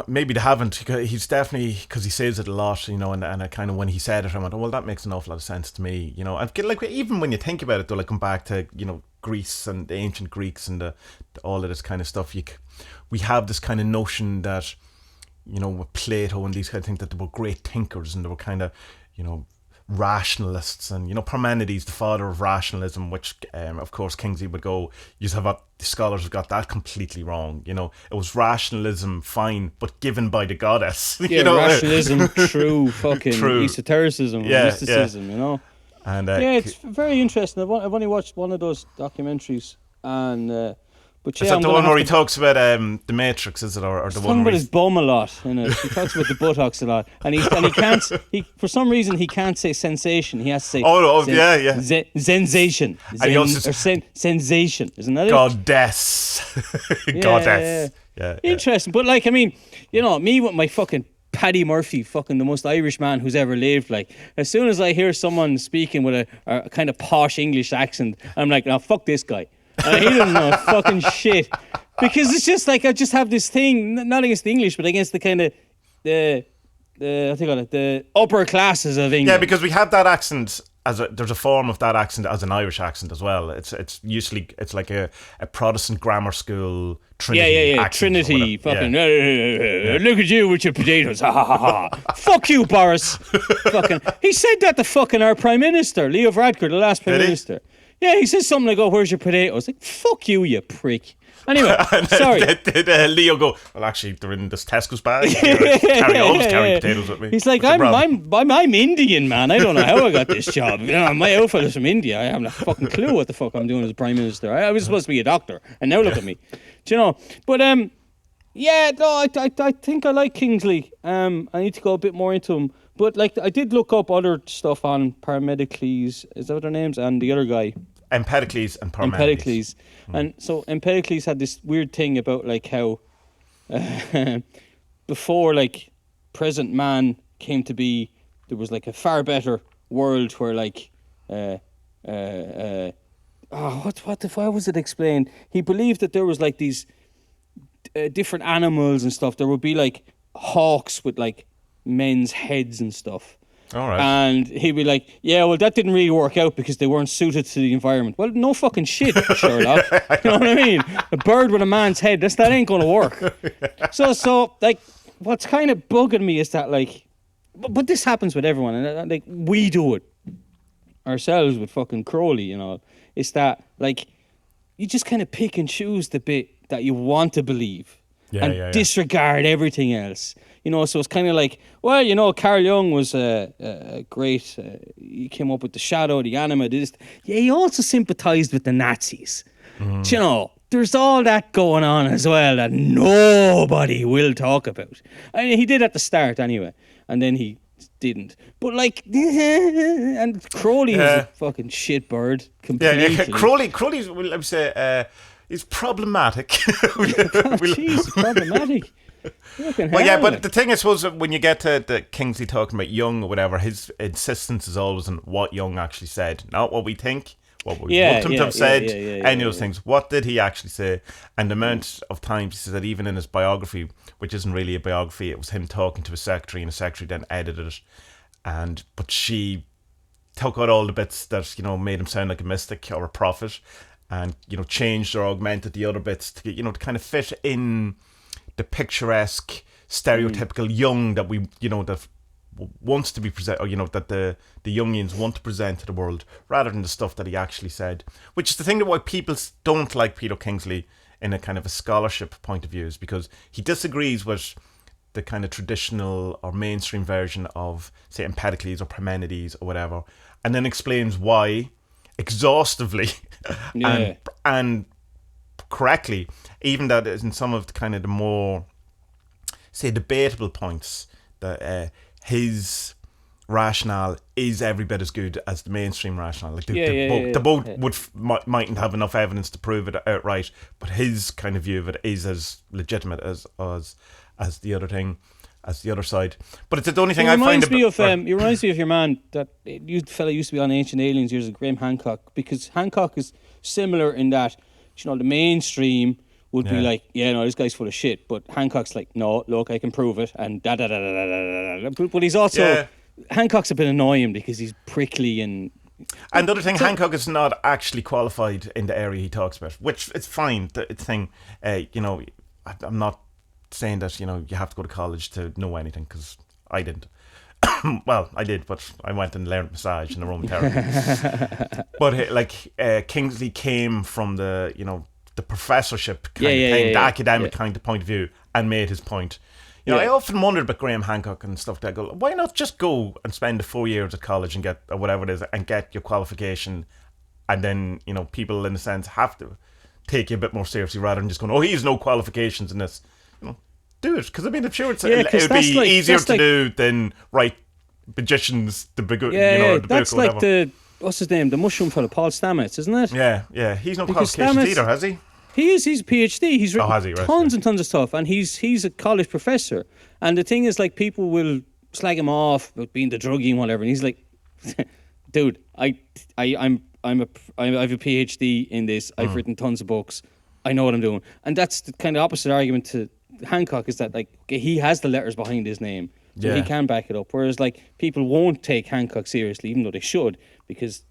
Maybe they haven't. He's definitely, because he says it a lot, you know, and I kind of, when he said it, I went, oh, well, that makes an awful lot of sense to me, you know. And like, even when you think about it, though, like, come back to, you know, Greece and the ancient Greeks and all of this kind of stuff, we have this kind of notion that, you know, with Plato and these kind of things, that they were great thinkers and they were kind of, you know, rationalists, and, you know, Parmenides, the father of rationalism, which of course Kingsley would go, the scholars have got that completely wrong, you know. It was rationalism, fine, but given by the goddess. Yeah, you know? rationalism, true esotericism, mysticism, you know. And it's very interesting. I've only watched one of those documentaries, and but yeah, is that the one where he talks about the Matrix, is it, or the one talking about his bum a lot? You know, he talks about the buttocks a lot, and he can't. For some reason he can't say sensation. He has to say sensation, sensation. Isn't that it? Goddess, goddess. Yeah. Interesting, but like, I mean, you know, me with my fucking Paddy Murphy, fucking the most Irish man who's ever lived. Like, as soon as I hear someone speaking with a kind of posh English accent, I'm like, no, fuck this guy. He doesn't know fucking shit, because it's just like, I just have this thing, not against the English, but against the kind of the upper classes of England. Yeah, because we have that accent there's a form of that accent as an Irish accent as well. It's usually like a Protestant grammar school Trinity accent. Trinity, fucking look at you with your potatoes, ha ha ha ha. Fuck you, Boris. Fucking, he said that to fucking our Prime Minister, Leo Varadkar, the last Prime Minister. Yeah, he says something like, oh, where's your potatoes? Like, fuck you, you prick. Anyway, sorry. Did Leo go, well, actually, they're in this Tesco's bag. Carry potatoes with me. He's like, I'm Indian, man. I don't know how I got this job. You know, my outfit is from India. I haven't a fucking clue what the fuck I'm doing as Prime Minister. I was supposed to be a doctor, and now look at me. Do you know? But, I think I like Kingsley. I need to go a bit more into him. But, like, I did look up other stuff on Paramedicles. Is that what their names? And the other guy. Empedocles and Parmenides. And so Empedocles had this weird thing about, like, how before, like, present man came to be, there was, like, a far better world where, like, how was it explained? He believed that there was, like, these different animals and stuff. There would be, like, hawks with, like, men's heads and stuff. All right. And he'd be like, yeah, well, that didn't really work out because they weren't suited to the environment. Well, no fucking shit, Sherlock. You know what I mean? A bird with a man's head, that ain't going to work. So, like, what's kind of bugging me is that, like, but this happens with everyone, and, like, we do it ourselves with fucking Crowley, you know. It's that, like, you just kind of pick and choose the bit that you want to believe disregard everything else. You know, so it's kind of like, well, you know, Carl Jung was great. He came up with the shadow, the anima. He also sympathised with the Nazis. Mm. You know, there's all that going on as well that nobody will talk about. I mean, he did at the start anyway, and then he didn't. But, like, and Crowley was a fucking shitbird completely. Yeah, Crowley's, let me say, is problematic. Jeez, problematic. Well, yeah, but the thing, I suppose, when you get to the Kingsley talking about Jung or whatever, his insistence is always on what Jung actually said, not what we think, what we want him to have said, any of those things. What did he actually say? And the amount of times he says that, even in his biography, which isn't really a biography, it was him talking to his secretary, and his secretary then edited it, but she took out all the bits that, you know, made him sound like a mystic or a prophet, and, you know, changed or augmented the other bits to, you know, to kind of fit in the picturesque, stereotypical Jung that we, you know, that wants to be present, or, you know, that the Jungians want to present to the world, rather than the stuff that he actually said. Which is the thing that why people don't like Peter Kingsley in a kind of a scholarship point of view, is because he disagrees with the kind of traditional or mainstream version of, say, Empedocles or Parmenides or whatever, and then explains why exhaustively and correctly, even that in some of the kind of the more, say, debatable points, that his rationale is every bit as good as the mainstream rationale. Like the both mightn't have enough evidence to prove it outright, but his kind of view of it is as legitimate as the other thing, as the other side. But it's the only thing I find. It reminds me of your man, that fella used to be on Ancient Aliens years ago, Graham Hancock, because Hancock is similar in that, you know, the mainstream would be like, this guy's full of shit, but Hancock's like, no, look, I can prove it, and da da da da da da da. But he's also Hancock's a bit annoying because he's prickly and the other thing, Hancock is not actually qualified in the area he talks about, which is fine. The thing, I'm not saying that you have to go to college to know anything, because I didn't. Well, I did, but I went and learned massage and aromatherapy. But Kingsley came from the professorship kind of thing, the academic kind of point of view, and made his point. I often wondered about Graham Hancock and stuff. That go, why not just go and spend the 4 years at college and get, or whatever it is, and get your qualification, and then people in a sense have to take you a bit more seriously rather than just going, he has no qualifications in this. Do it, because I'm sure it would be easier to do than write magicians the big the that's book or like whatever. what's his name, the mushroom fellow, Paul Stamets, isn't it? Yeah, he's no qualifications either, has he? He's a PhD. He's written has he? Right, tons and tons of stuff, and he's a college professor. And the thing is, like, people will slag him off about being the druggie and whatever, and he's like, dude, I have a PhD in this. I've written tons of books. I know what I'm doing. And that's the kind of opposite argument to Hancock, is that, like, okay, he has the letters behind his name, so he can back it up. Whereas, like, people won't take Hancock seriously, even though they should, because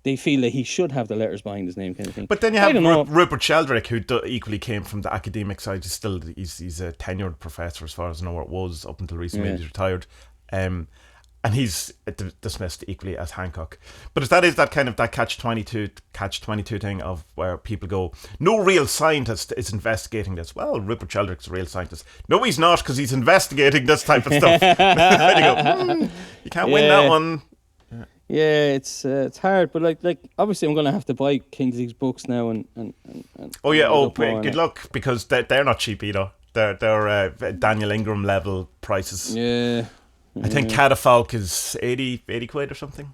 they feel that he should have the letters behind his name, kind of thing. But then you have Rupert Sheldrake, who equally came from the academic side. He's a tenured professor, as far as I know, or was up until recently. He's retired, and he's dismissed equally as Hancock. But that is that kind of that catch-22 thing of where people go, no real scientist is investigating this. Well, Rupert Sheldrake's a real scientist. No, he's not, because he's investigating this type of stuff. Then you go, you can't win that one. Yeah, it's hard, but like obviously I'm gonna have to buy Kingsley's books now and good luck, because they're not cheap either. They're Daniel Ingram level prices. Yeah. I think Catafalque is 80 quid or something.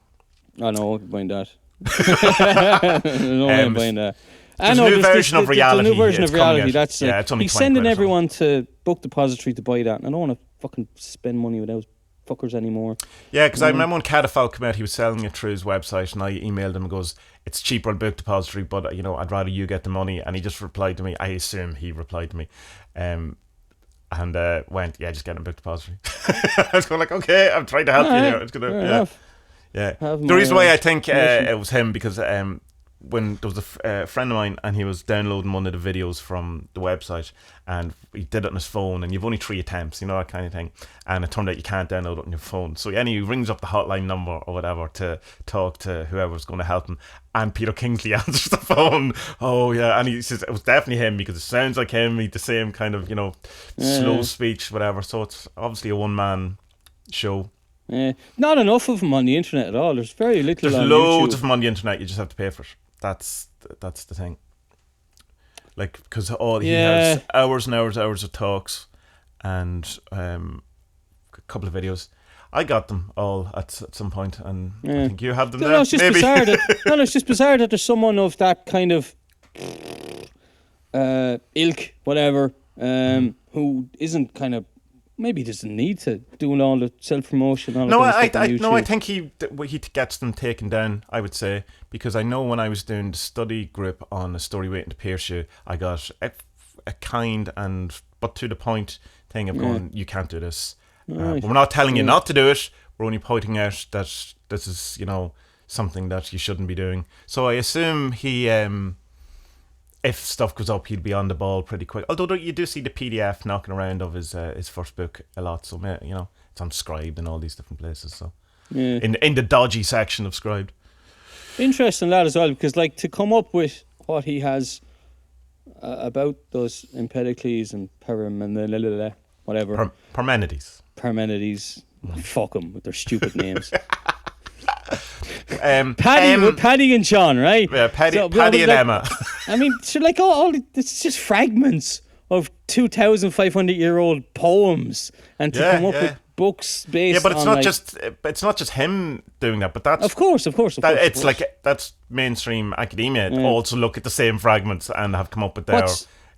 I know, I'm buying that. I'm buying that. There's a new version of reality. There's a new version of reality. That's it's only he's sending everyone to Book Depository to buy that, and I don't want to fucking spend money with those fuckers anymore. Yeah, because I remember when Catafalque came out, he was selling it through his website, and I emailed him and goes, it's cheaper on Book Depository, but I'd rather you get the money. And he just replied to me. I assume he replied to me, and went, just get a Book Depository. I was going like, okay, I'm trying to help you here. It's gonna, The reason why I think it was him, because when there was a friend of mine, and he was downloading one of the videos from the website, and he did it on his phone, and you've only 3 attempts, that kind of thing, and it turned out you can't download it on your phone. So he rings up the hotline number or whatever to talk to whoever's going to help him, and Peter Kingsley answers the phone. Oh yeah, and he says it was definitely him, because it sounds like him. He's the same kind of slow speech, whatever. So it's obviously a one-man show. Not enough of them on the internet at all. There's very little. There's on loads YouTube. of them on the internet. You just have to pay for it. That's the thing. Like, because he has hours and hours of talks, and a couple of videos. I got them all at some point, and I think you have them now. It's just maybe. Bizarre it's just bizarre that there's someone of that kind of ilk, whatever, who isn't kind of, maybe doesn't need to do all the self-promotion. I think he gets them taken down, I would say, because I know when I was doing the study group on A Story Waiting to Pierce You, I got a kind but to the point thing of going, you can't do this. Right. We're not telling you not to do it. We're only pointing out that this is, something that you shouldn't be doing. So I assume he, if stuff goes up, he'd be on the ball pretty quick. Although you do see the PDF knocking around of his first book a lot. So it's on Scribd and all these different places. So in the dodgy section of Scribd. Interesting that as well, because like to come up with what he has about those Empedocles and Param and whatever. Parmenides. Fuck them with their stupid names. With Paddy and Shawn, right? Yeah, Paddy and Emma. I mean, so like it's just fragments of 2,500-year-old poems, and to come up with books based. Yeah, but it's on, not like, it's not just him doing that. But that's of course. It's like that's mainstream academia. Also look at the same fragments and have come up with their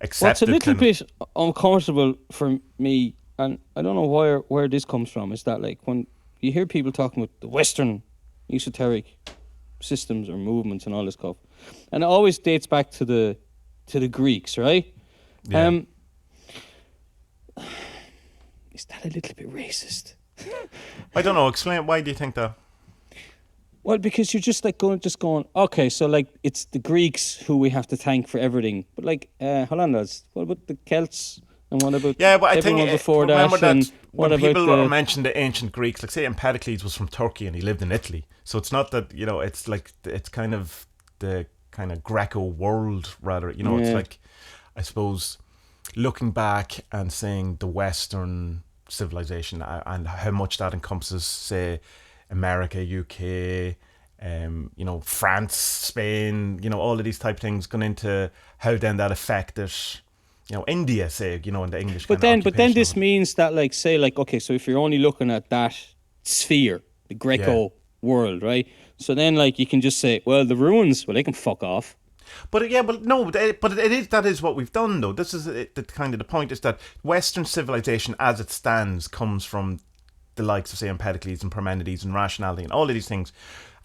accepted. What's a little bit uncomfortable for me, and I don't know where this comes from, is that like when you hear people talking about the Western esoteric systems or movements and all this stuff, and it always dates back to the Greeks, right? Yeah. Is that a little bit racist? I don't know. Explain. Why do you think that? Well, because you're just like going, okay, so like it's the Greeks who we have to thank for everything. But like, hold on, lads. What about the Celts? And what about but I think before remember that? And when people mention the ancient Greeks, like say Empedocles was from Turkey and he lived in Italy. So it's not that, it's like, it's kind of the kind of Greco world rather. It's like, I suppose, looking back and saying the Western civilization and how much that encompasses, say, America, UK, France, Spain, all of these type of things going into how then that affected, India, say, in the English. But then this means that, like, say, like, okay, so if you're only looking at that sphere, the Greco world, right? So then, like, you can just say, well, the ruins, they can fuck off. But that is what we've done, though. This is the kind of the point, is that Western civilization as it stands comes from the likes of, say, Empedocles and Parmenides and rationality and all of these things.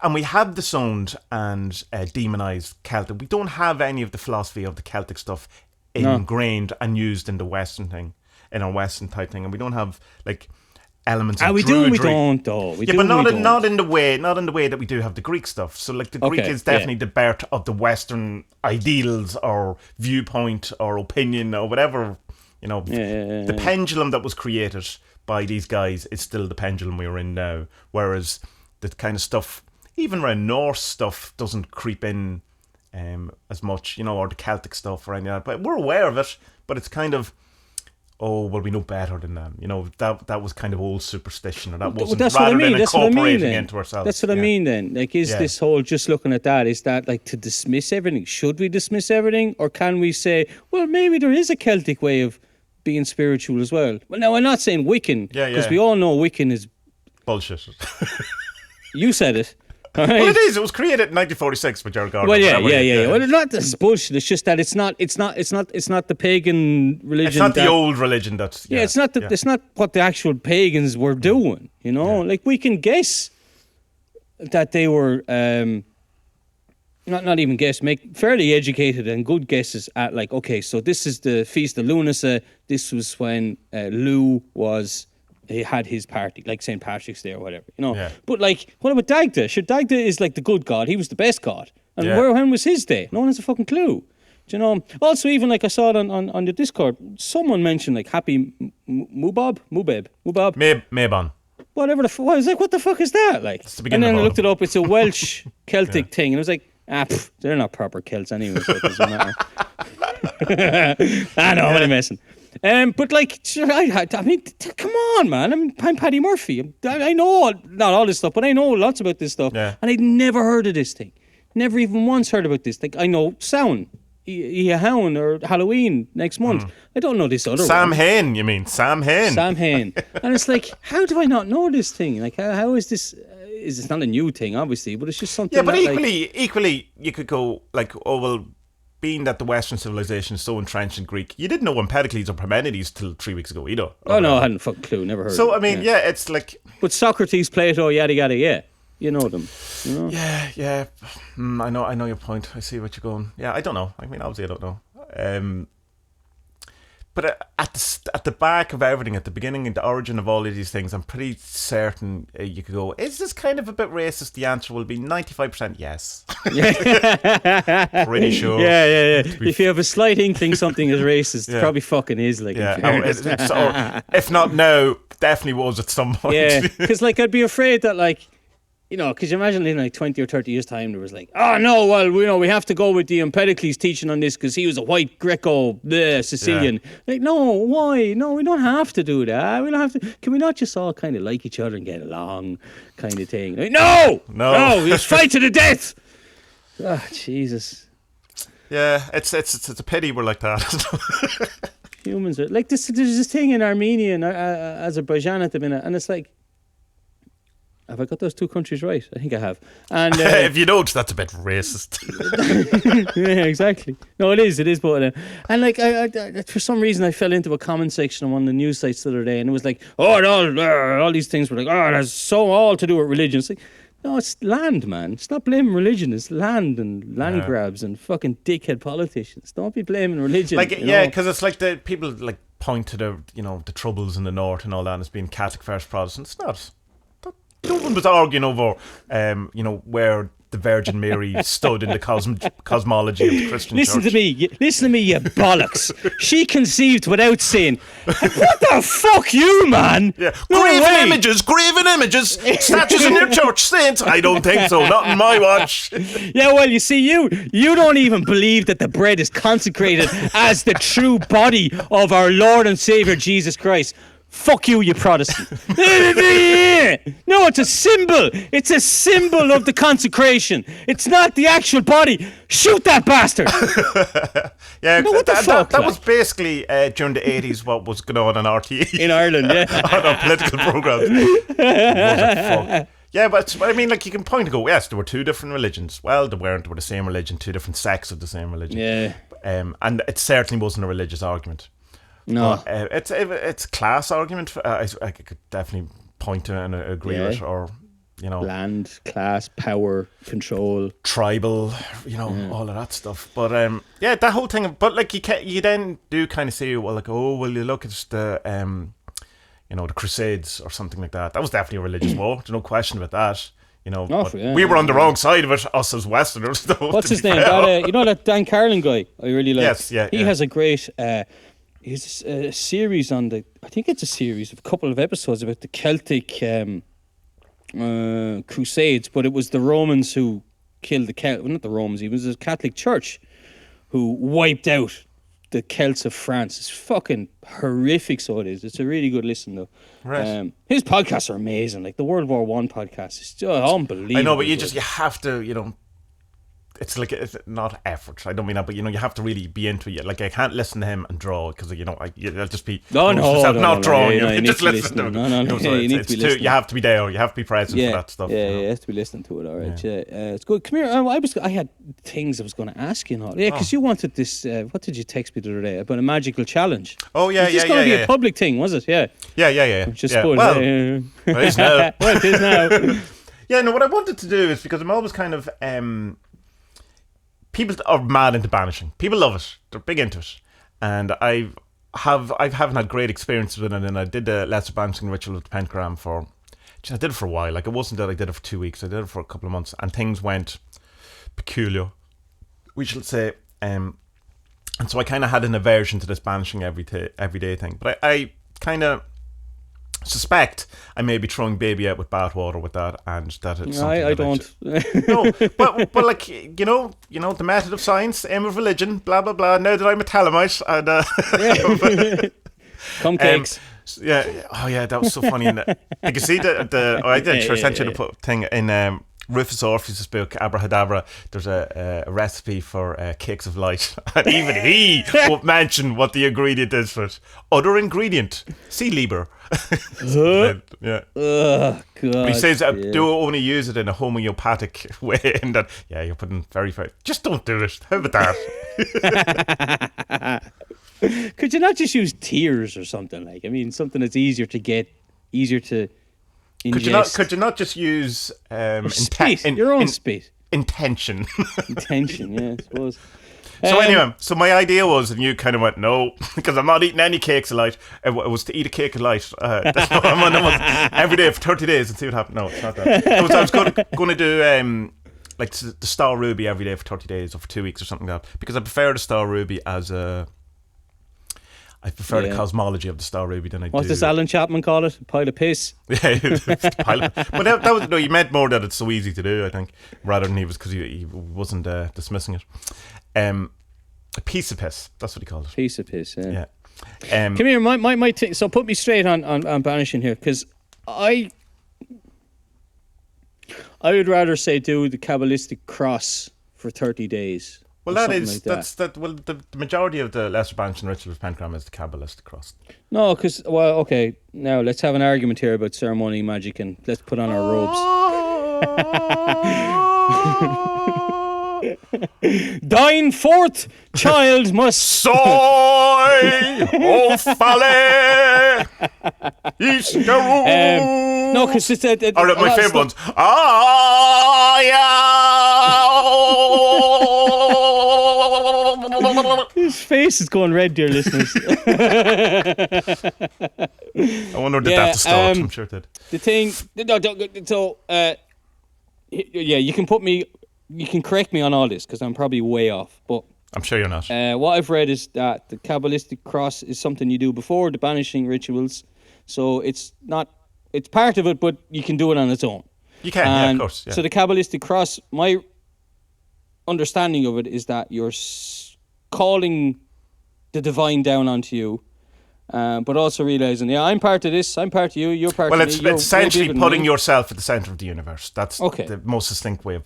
And we have disowned and demonized Celtic. We don't have any of the philosophy of the Celtic stuff ingrained and used in the Western thing, in our Western type thing. And we don't have, like, elements of druidry. We don't, though. But not in the way that we do have the Greek stuff. So, like, the Greek is definitely the birth of the Western ideals or viewpoint or opinion or whatever. The pendulum that was created by these guys is still the pendulum we are in now. Whereas the kind of stuff, even around Norse stuff, doesn't creep in as much, or the Celtic stuff or anything like that. But we're aware of it, but it's kind of, we know better than them. That was kind of old superstition, or that wasn't, that's rather what I mean. than incorporating into ourselves. That's what I mean then. Like, is this whole, just looking at that, is that like to dismiss everything? Should we dismiss everything? Or can we say, well, maybe there is a Celtic way of being spiritual as well? Well, now, I'm not saying Wiccan, because we all know Wiccan is bullshit. You said it. Right. Well, it is. It was created in 1946 by Gerald Gordon. Well, yeah. Well, it's not this bullshit. It's just that it's not the pagan religion. It's not the old religion. That's it's not it's not what the actual pagans were doing. Like, we can guess that they were not even guess, make fairly educated and good guesses at, like, okay, so this is the Feast of Lunasa. This was when Lou he had his party, like St. Patrick's Day or whatever, But, like, what about Dagda? Sure, Dagda is like the good god. He was the best god. And when was his day? No one has a fucking clue. Do you know? Also, even, like, I saw it on the Discord, someone mentioned, like, Happy Mubab. Mabon. Whatever the fuck. I was like, what the fuck is that? Like, and then I looked it up. It's a Welsh Celtic thing. And I was like, they're not proper Celts anyway, so it doesn't matter. I know, I'm only messing. But, like, I mean, come on, man. I'm Paddy Murphy. I know not all this stuff, but I know lots about this stuff. Yeah. And I'd never heard of this thing. Never even once heard about this. Like, I know Sound, Hound, or Halloween next month. I don't know this other one. Sam Hain, you mean? Sam Hain. And it's like, how do I not know this thing? Like, how is this? Is it's not a new thing, obviously, but it's just something. Yeah, but that, equally, you could go like, being that the Western civilization is so entrenched in Greek, you didn't know Empedocles or Parmenides till 3 weeks ago either. Oh no, I hadn't a fucking clue, never heard. So of I mean, it's like. But Socrates, Plato, yada yada, you know them. Yeah. I know your point. I see what you're going. Yeah, I don't know. I mean, obviously, I don't know. But at the back of everything, at the beginning and the origin of all of these things, I'm pretty certain you could go, is this kind of a bit racist? The answer will be 95% yes. Pretty sure. Yeah. If you have a slight inkling something is racist, it probably fucking is. Like, if not now, definitely was at some point. Yeah, because, like, I'd be afraid that, like, you know, because you imagine in like 20 or 30 years' time, there was like, oh no, well, we have to go with the Empedocles teaching on this because he was a white Greco Sicilian. Like, no, why? No, we don't have to do that. We don't have to. Can we not just all kind of like each other and get along, kind of thing? Like, no, let's fight to the death. Ah, Jesus. Yeah, it's a pity we're like that. Humans are like this. There's this thing in Armenia and Azerbaijan at the minute, and it's like, have I got those two countries right? I think I have. And if you don't, that's a bit racist. Yeah, exactly. No, it is. But and like, I for some reason, I fell into a comment section on one of the news sites the other day, and it was like, all these things were like, that's so all to do with religion. It's like, no, it's land, man. Stop blaming religion. It's land and land grabs and fucking dickhead politicians. Don't be blaming religion. Like, because it's like the people like point to the the troubles in the north and all that as being Catholic versus Protestant. It's not. No one was arguing over, where the Virgin Mary stood in the cosmology of the Christian Listen church. Listen to me, you bollocks. She conceived without sin. What the fuck, you man? Yeah, No graven way. images, statues in your church, saints. I don't think so. Not in my watch. Yeah, well, you see, you don't even believe that the bread is consecrated as the true body of our Lord and Savior Jesus Christ. Fuck you, you Protestant. No, it's a symbol. It's a symbol of the consecration. It's not the actual body. Shoot that bastard. Yeah, that was basically during the 80s what was going on RTE. In Ireland, yeah. On our political programmes. Yeah, but I mean, like, you can point and go, yes, there were two different religions. Well, they weren't. They were the same religion, two different sects of the same religion. Yeah. And it certainly wasn't a religious argument. No, it's a class argument. I could definitely point to and agree with, or land, class, power, control, tribal, all of that stuff. But that whole thing. But like you then do kind of say, you look at the the Crusades or something like that. That was definitely a religious war. There's no question about that. We were on the wrong side of it, us as Westerners. Though, what's his name? That Dan Carlin guy. I really like. Yes, yeah. He has a great. He's a series on I think it's a series of a couple of episodes about the Celtic Crusades, but it was the Romans who killed not the Romans, it was a Catholic Church who wiped out the Celts of France. It's fucking horrific, so it is. It's a really good listen, though. Right. His podcasts are amazing. Like the World War I podcast is just unbelievable. I know, but you have to, it's like it's not effort. I don't mean that, but you have to really be into it. Like I can't listen to him and draw because I'll just be not drawing. You just listen to him. You need to be listening. You have to be there. You have to be present for that stuff. Yeah, you have to be listening to it. All right, it's good. Come here. I had things I was going to ask you. Because you wanted this. What did you text me the other day about a magical challenge? Oh yeah, It's going to be a public thing, was it? Yeah. Yeah. Just well, it is now. Well, it is now. Yeah. No, what I wanted to do is because I'm always kind of people are mad into banishing. People love it. They're big into it. And I haven't had great experiences with it. And I did the lesser banishing ritual with the pentagram I did it for a while. Like, it wasn't that I did it for 2 weeks. I did it for a couple of months. And things went peculiar, we shall say. And so I kind of had an aversion to this banishing everyday thing. But I kind of suspect I may be throwing baby out with bathwater with that, and that it's something I don't. No, but like the method of science, aim of religion, blah blah blah. Now that I'm a Thelemite, and Come cakes. That was so funny. And you can see I sent you the thing in Rufus Orpheus' book Abrahadabra. There's a recipe for cakes of light, and even he won't mention what the ingredient is for it. Other ingredient, sea Lieber. Yeah. Oh, God. But he says do only use it in a homeopathic way, and that you're putting very just don't do it. How about that? Could you not just use tears or something? Like, I mean, something that's easier to get, easier to ingest. Could you not just use your own space? Intention. Intention, yeah, I suppose. So anyway, my idea was, and you kind of went, no, because I'm not eating any cakes of light. It was to eat a cake of light. Every day for 30 days and see what happened. No, it's not that. I was going to do like the Star Ruby every day for 30 days or for 2 weeks or something like that, because I prefer the Star Ruby as a I prefer the cosmology of the Star Ruby than I do. What does Alan Chapman call it? A pile of piss? Yeah, but that was no. You meant more that it's so easy to do, I think, rather than because he wasn't dismissing it. A piece of piss. That's what he called it. Piece of piss. Yeah. Come here, my so put me straight on banishing here, because I would rather say do the Kabbalistic cross for 30 days. Well, the majority of the lesser banishing ritual of pentagram is the Kabbalistic cross. No, because okay, now let's have an argument here about ceremony magic, and let's put on our robes. Thine fourth child must soy o fale Easter. No, because it's or my favourite ones. His face is going red, dear listeners. I wonder did that start. I'm sure it did. The thing, you can put me. You can correct me on all this because I'm probably way off, but I'm sure you're not. What I've read is that the Kabbalistic cross is something you do before the banishing rituals, so it's part of it, but you can do it on its own. You can, of course. Yeah. So the Kabbalistic cross, my understanding of it is that you're calling the divine down onto you, but also realizing, I'm part of this, I'm part of you, you're part of me. Well, it's essentially putting yourself at the center of the universe. That's the most succinct way of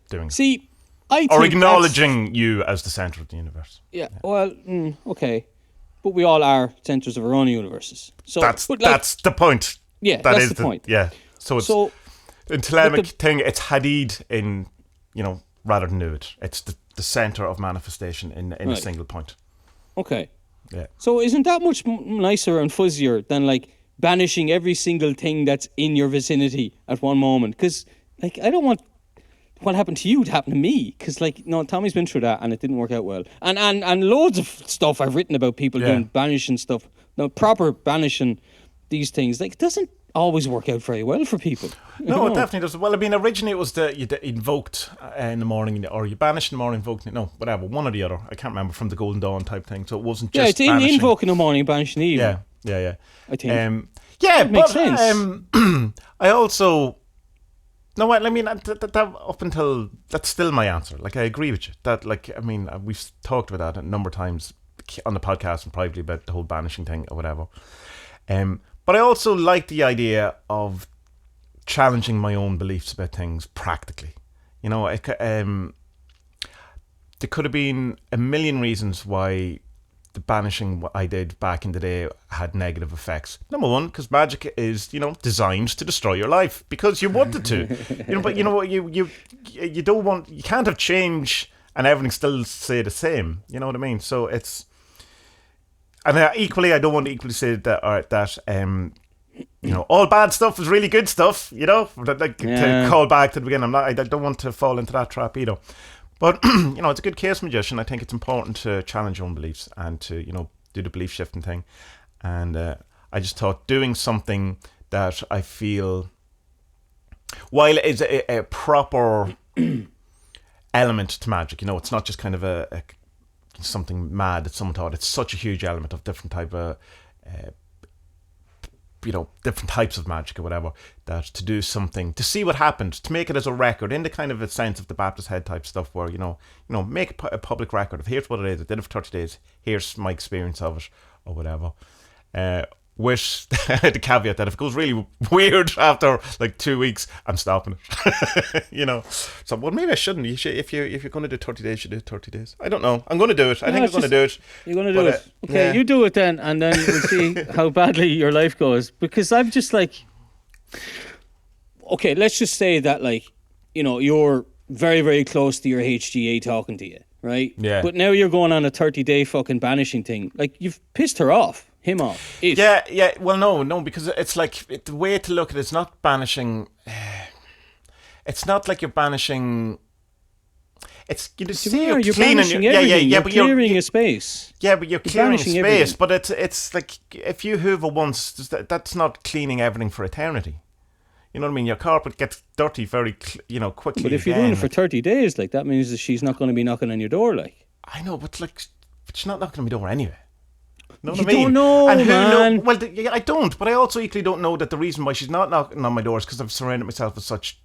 doing it. See, I think acknowledging you as the center of the universe. Yeah. Well, okay, but we all are centers of our own universes. So that's the point. Yeah, that's the point. Yeah. So it's in Thelemic thing. It's Hadid in rather than Nuid. It's the center of manifestation in a single point. Okay. Yeah. So isn't that much nicer and fuzzier than like banishing every single thing that's in your vicinity at one moment? Because like I don't want what happened to you to happen to me, because Tommie's been through that and it didn't work out well, and loads of stuff I've written about people doing banishing stuff, proper banishing these things, it doesn't always work out very well for people. No, it definitely doesn't. Well, I mean, originally it was you invoked in the morning, or you banished in the morning, invoked whatever, one or the other. I can't remember, from the Golden Dawn type thing. So it wasn't just it's invoking in the morning, banishing in the evening. Yeah. I think. That makes sense. I also. No, I mean, that up until that's still my answer. I agree with you. That, we've talked about that a number of times on the podcast and privately about the whole banishing thing or whatever. But I also like the idea of challenging my own beliefs about things practically. There could have been a million reasons why the banishing what I did back in the day had negative effects. Number one, because magic is, designed to destroy your life because you wanted to. But you know what, you don't want, you can't have change and everything still stay the same. You know what I mean? So it's, and equally, I don't want to equally say that all bad stuff is really good stuff. To call back to the beginning. I don't want to fall into that trap either. But, it's a good case magician. I think it's important to challenge your own beliefs and to, do the belief shifting thing. And I just thought doing something that I feel, while it is a proper element to magic, it's not just kind of a something mad that someone thought. It's such a huge element of different type of different types of magic or whatever, that to do something, to see what happened, to make it as a record in the kind of a sense of the Baptist head type stuff where, make a public record of here's what it is, I did it for 30 days, here's my experience of it or whatever. With the caveat that if it goes really weird after 2 weeks, I'm stopping it. So, well, maybe I shouldn't. If you're going to do 30 days, you should do 30 days. I don't know. I'm going to do it. I think I'm going to do it. You're going to do it. Okay, you do it then, and then we'll see how badly your life goes. Because I'm just okay, let's just say that you're very, very close to your HGA talking to you, right? Yeah. But now you're going on a 30-day fucking banishing thing. You've pissed her off. Him off. Yeah. Well, no, because it's the way to look at it's not banishing. It's not like you're banishing. It's you're banishing everything. You're clearing a space. Yeah, but you're clearing a space. Everything. But it's like if you hoover once, that's not cleaning everything for eternity. You know what I mean? Your carpet gets dirty very, quickly. But if you're doing it for 30 days, that means that she's not going to be knocking on your door, I know, but she's not knocking on my door anyway. Know what You I mean? don't know, and who man. Well, yeah, I don't. But I also equally don't know that the reason why she's not knocking on my door is because I've surrounded myself with such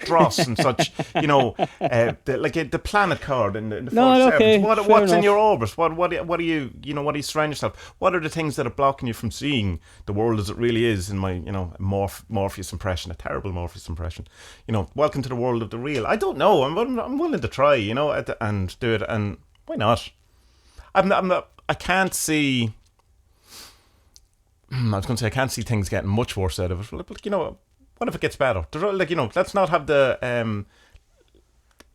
dross and such, the planet card in the No, fourth okay, servants. fair What's in enough. your orbit? What do you what do you surround yourself? What are the things that are blocking you from seeing the world as it really is? In my Morpheus impression, a terrible Morpheus impression. Welcome to the world of the real. I don't know. I'm willing to try. And do it. And why not? I'm not. I can't see. I was going to say I can't see things getting much worse out of it. But what if it gets better? Let's not have the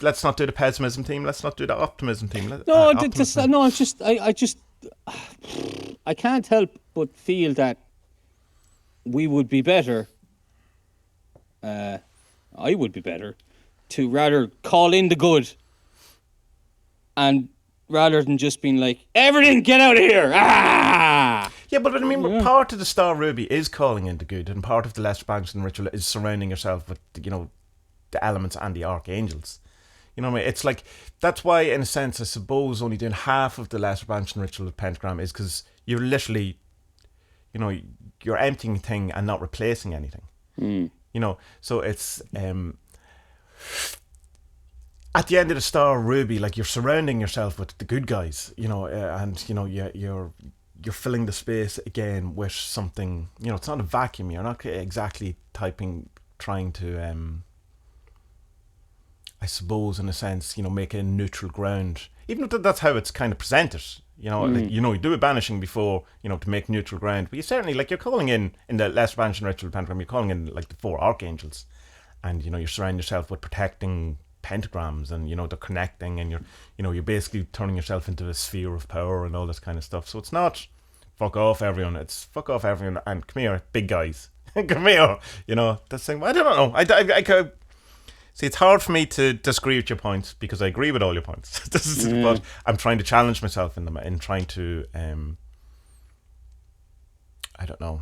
let's not do the pessimism team. Let's not do the optimism team. I can't help but feel that we would be better. I would be better to rather call in the good, and rather than just being like, everything, get out of here. Yeah, but I mean, part of the Star Ruby is calling in the good, and part of the Lesser Bankston ritual is surrounding yourself with, the elements and the archangels. You know what I mean? It's like, that's why, in a sense, I suppose only doing half of the Lesser Bankston ritual with pentagram is because you're literally, you're emptying a thing and not replacing anything. So it's at the end of the Star Ruby, like, you're surrounding yourself with the good guys, and you're filling the space again with something. It's not a vacuum. You're not exactly trying to I suppose, in a sense, make a neutral ground. Even if that's how it's kind of presented. You do a banishing before, to make neutral ground. But you certainly, you're calling in the Lesser Banishing Ritual Pentagram, you're calling in, the 4 archangels. And, you're surrounding yourself with protecting pentagrams, and, they're connecting, and you're basically turning yourself into a sphere of power and all this kind of stuff. So it's not fuck off everyone, it's fuck off everyone and come here, big guys. Come here. That's thing. I don't know. I see, it's hard for me to disagree with your points because I agree with all your points. But I'm trying to challenge myself in them, in trying to, I don't know,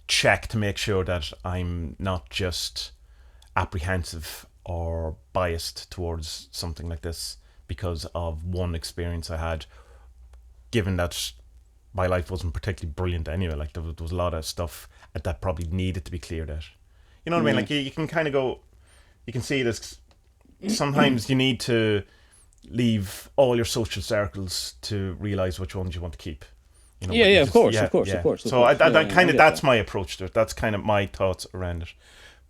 check to make sure that I'm not just apprehensive or biased towards something like this because of one experience I had, given that my life wasn't particularly brilliant anyway. There was a lot of stuff that probably needed to be cleared out. You know what I mean? You can kind of go... You can see this. Sometimes you need to leave all your social circles to realize which ones you want to keep. Of course. So that's my approach to it. That's kind of my thoughts around it.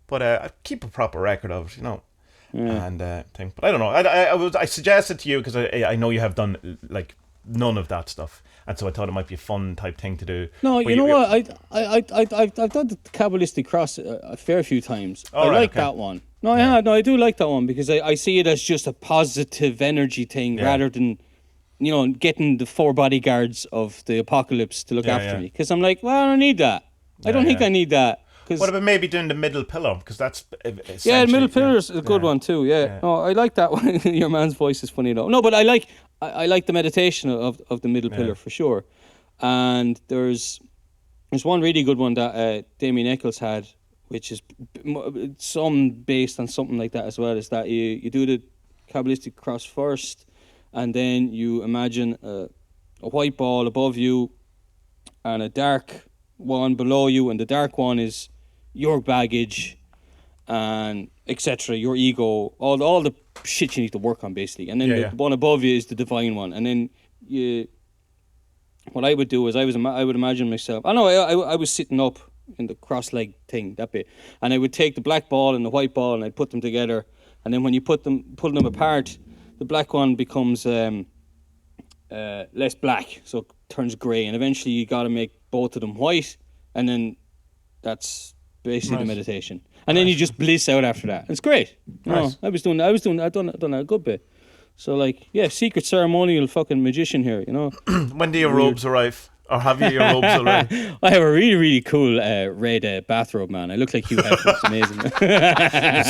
But I keep a proper record of it, and thing. But I don't know. I suggested to you because I know you have done none of that stuff, and so I thought it might be a fun type thing to do. No, you know what? I've done the Kabbalistic cross a fair few times. I like that one. No, I do like that one because I see it as just a positive energy thing rather than, getting the 4 bodyguards of the apocalypse to look after me. Because I'm like, well, I don't need that. I don't think I need that. What about maybe doing the middle pillar? Because that's the middle pillar is a good one too. Yeah. No, I like that one. Your man's voice is funny though. No, but I like the meditation of the middle pillar for sure. And there's one really good one that Damien Eccles had, which is some based on something like that as well. Is that you do the Kabbalistic cross first, and then you imagine a white ball above you and a dark one below you, and the dark one is your baggage and etc., your ego, all the shit you need to work on basically, and then the one above you is the divine one, and then what I would do is I would imagine myself. I was sitting up in the cross leg thing, that bit, and I would take the black ball and the white ball and I'd put them together, and then when you pull them apart, the black one becomes less black, so it turns grey, and eventually you got to make both of them white, and then that's basically the meditation, and then you just bliss out after that. It's great. Nice. I've done that a good bit. So secret ceremonial fucking magician here, When do your robes arrive? Or have you your robes already? I have a really, really cool red bathrobe, man. I look like Hugh Hefner. It's amazing.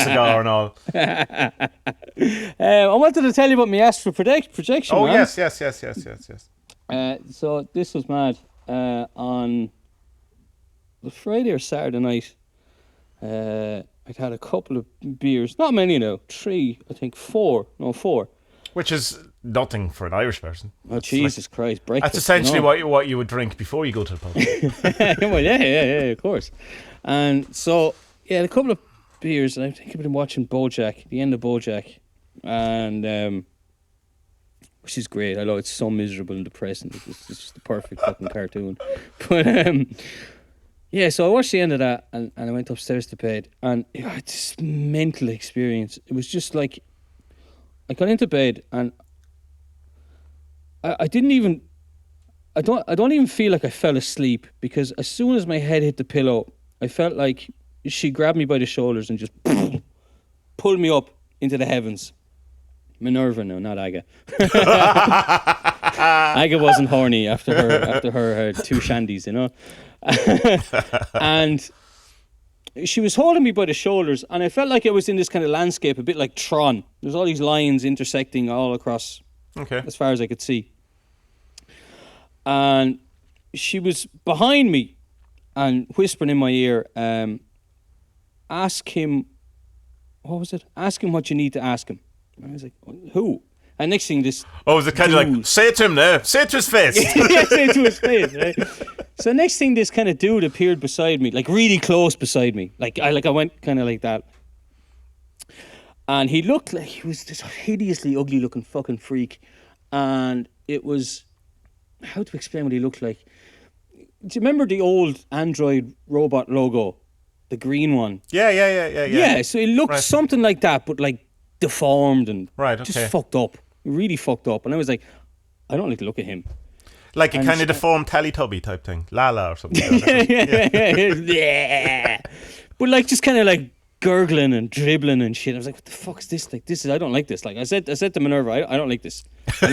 Cigar and all. I wanted to tell you about my astral projection. Oh, man. Yes. So this was mad. On the Friday or Saturday night, I'd had a couple of beers. Not many, 3, I think 4. No, 4. Which is nothing for an Irish person. Oh, Jesus Christ. Breakfast. That's essentially what you would drink before you go to the pub. Well, yeah, of course. And so, yeah, a couple of beers, and I think I've been watching BoJack, the end of BoJack, and which is great. I know it's so miserable and depressing. It's just the perfect fucking cartoon. But yeah, so I watched the end of that, and I went upstairs to bed, and it's this mental experience. It was just like I got into bed, and I didn't even. I don't even feel like I fell asleep, because as soon as my head hit the pillow, I felt like she grabbed me by the shoulders and just pulled me up into the heavens. Minerva, no, not Aga. Aga wasn't horny after her 2 shandies, you know. And she was holding me by the shoulders, and I felt like I was in this kind of landscape, a bit like Tron. There's all these lines intersecting all across, as far as I could see. And she was behind me and whispering in my ear, ask him, what was it? Ask him what you need to ask him. And I was like, who? And next thing, this... Oh, was it kind of like, say it to him now. Say it to his face. Yeah, say it to his face, right? So next thing, this kind of dude appeared beside me, like really close beside me. Like I went kind of like that. And he looked like he was this hideously ugly looking fucking freak. And it was... How to explain what he looked like? Do you remember the old Android robot logo? The green one? Yeah. Yeah, so it looked something like that, but like deformed and just fucked up. Really fucked up. And I was like, I don't like to look at him. Like a kind of deformed Teletubby type thing. Lala or something. Yeah. But like just kind of like gurgling and dribbling and shit. I was like, what the fuck is this? Like, I don't like this. Like I said to Minerva, I don't like this. I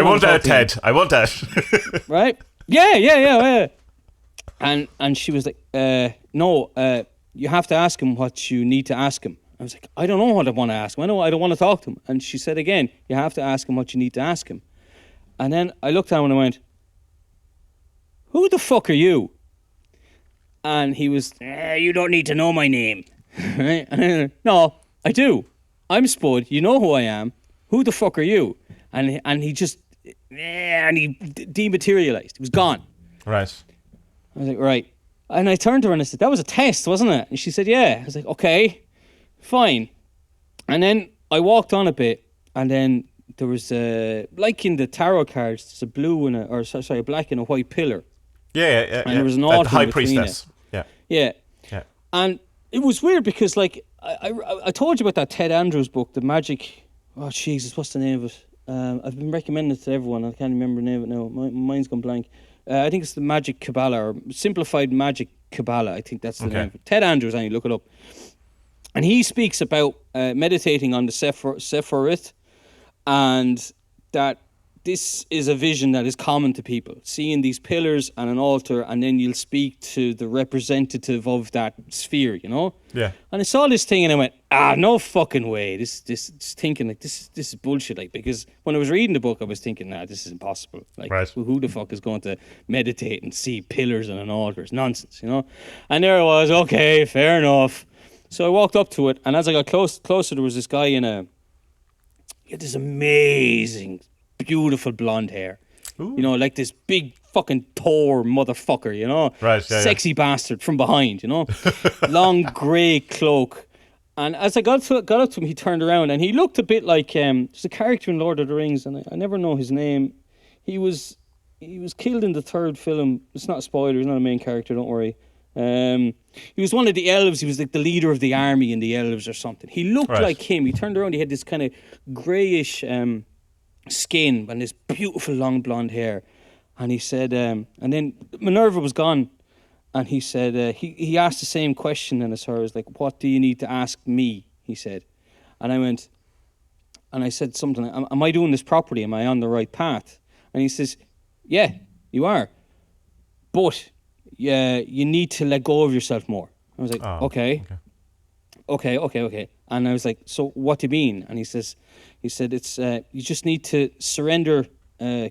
want that, Ted. I want that. Right? Yeah. And she was like, no, you have to ask him what you need to ask him. I was like, I don't know what I want to ask him. I don't want to talk to him. And she said again, you have to ask him what you need to ask him. And then I looked at him and I went, who the fuck are you? And he was, you don't need to know my name. Right? And I went, no, I do. I'm Spud. You know who I am. Who the fuck are you? And he just, and he dematerialized. He was gone. Right. I was like, right. And I turned to her and I said, that was a test, wasn't it? And she said, yeah. I was like, okay, fine. And then I walked on a bit, and then there was like in the tarot cards, there's a blue and a black and a white pillar. Yeah. And there was an altar the high between priestess. it. Yeah. And it was weird because, like, I told you about that Ted Andrews book, the Magic. Oh Jesus, what's the name of it? I've been recommending it to everyone. I can't remember the name of it now. My mind's gone blank. I think it's the Magic Kabbalah, or Simplified Magic Kabbalah. I think that's the name of it. Ted Andrews, I need to look it up. And he speaks about meditating on the Sephirot, and that this is a vision that is common to people, seeing these pillars and an altar, and then you'll speak to the representative of that sphere, you know? Yeah. And I saw this thing and I went, no fucking way. This thinking like this is bullshit. Like, because when I was reading the book, I was thinking, this is impossible. Like, who the fuck is going to meditate and see pillars and an altar? It's nonsense, you know? And there I was, okay, fair enough. So I walked up to it, and as I got closer, there was this guy he had this amazing, beautiful blonde hair. Ooh. You know, like this big fucking Thor motherfucker, you know? Sexy bastard from behind, you know? Long grey cloak. And as I got up to him, he turned around and he looked a bit like there's a character in Lord of the Rings, and I never know his name. He was killed in the 3rd film. It's not a spoiler, he's not a main character, don't worry. He was one of the elves. He was like the leader of the army in the elves or something. He looked like him. He turned around, he had this kind of greyish skin and this beautiful long blonde hair. And he said, and then Minerva was gone, and he said, he asked the same question then as her. It was like, what do you need to ask me? He said. And I went, and I said something, am I doing this properly? Am I on the right path? And he says, yeah, you are. But you need to let go of yourself more. I was like, okay. And I was like, so what do you mean? And he said, it's you just need to surrender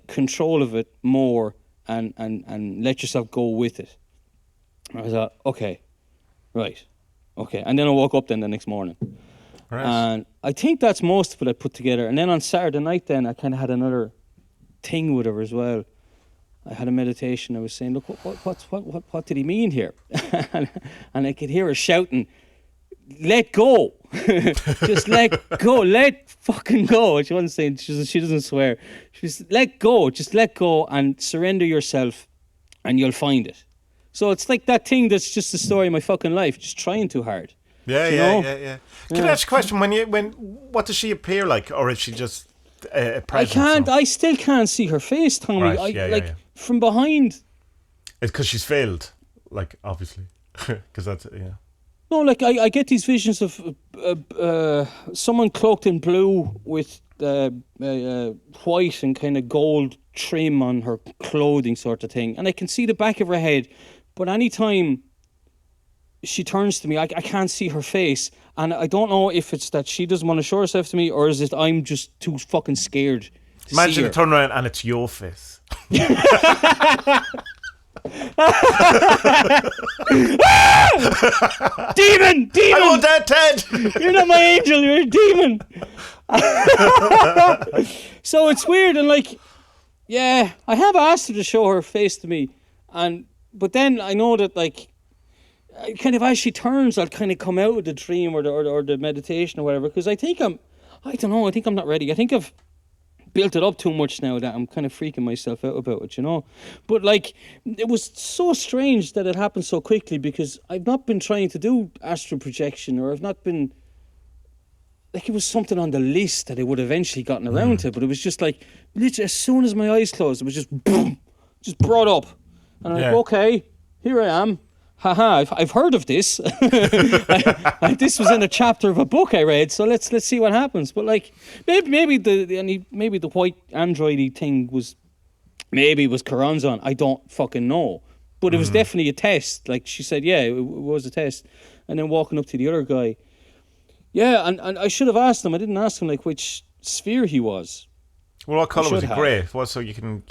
control of it more and let yourself go with it. I was like, okay, right, okay. And then I woke up then the next morning. Right. And I think that's most of it I put together. And then on Saturday night, then I kind of had another thing with her as well. I had a meditation. I was saying, look, what did he mean here? and I could hear her shouting, let go. Just let go. Let fucking go. She wasn't saying, she doesn't swear. She was, let go. Just let go and surrender yourself and you'll find it. So it's like that thing that's just the story of my fucking life, just trying too hard. Yeah. Can I ask a question? What does she appear like? Or is she just a presence? I still can't see her face, Tommie. Right, from behind. It's because she's failed, like, obviously. Because that's, yeah. No, like, I get these visions of someone cloaked in blue with white and kind of gold trim on her clothing sort of thing. And I can see the back of her head. But anytime she turns to me, I can't see her face. And I don't know if it's that she doesn't want to show herself to me or is it I'm just too fucking scared to Imagine see her. you turn around and it's your face. Demon! I want that, Ted! You're not my angel, you're a demon. So it's weird and like, yeah, I have asked her to show her face to me, but then I know that like, kind of as she turns, I'll kind of come out of the dream or the meditation or whatever. Because I think I'm not ready. I think I've built it up too much now that I'm kind of freaking myself out about it, you know. But like, it was so strange that it happened so quickly because I've not been trying to do astral projection or I've not been. Like, it was something on the list that I would have eventually gotten around to, but it was just like, literally, as soon as my eyes closed, it was just boom, just brought up. And I'm like, okay, here I am. Haha, I've heard of this. This was in a chapter of a book I read, so let's see what happens. But like, maybe the white androidy thing was Karanzan. I don't fucking know. But it was definitely a test. Like she said, yeah, it was a test. And then walking up to the other guy. Yeah, and I should have asked him. I didn't ask him like which sphere he was. Well, what colour was he? Grey. Well, so you can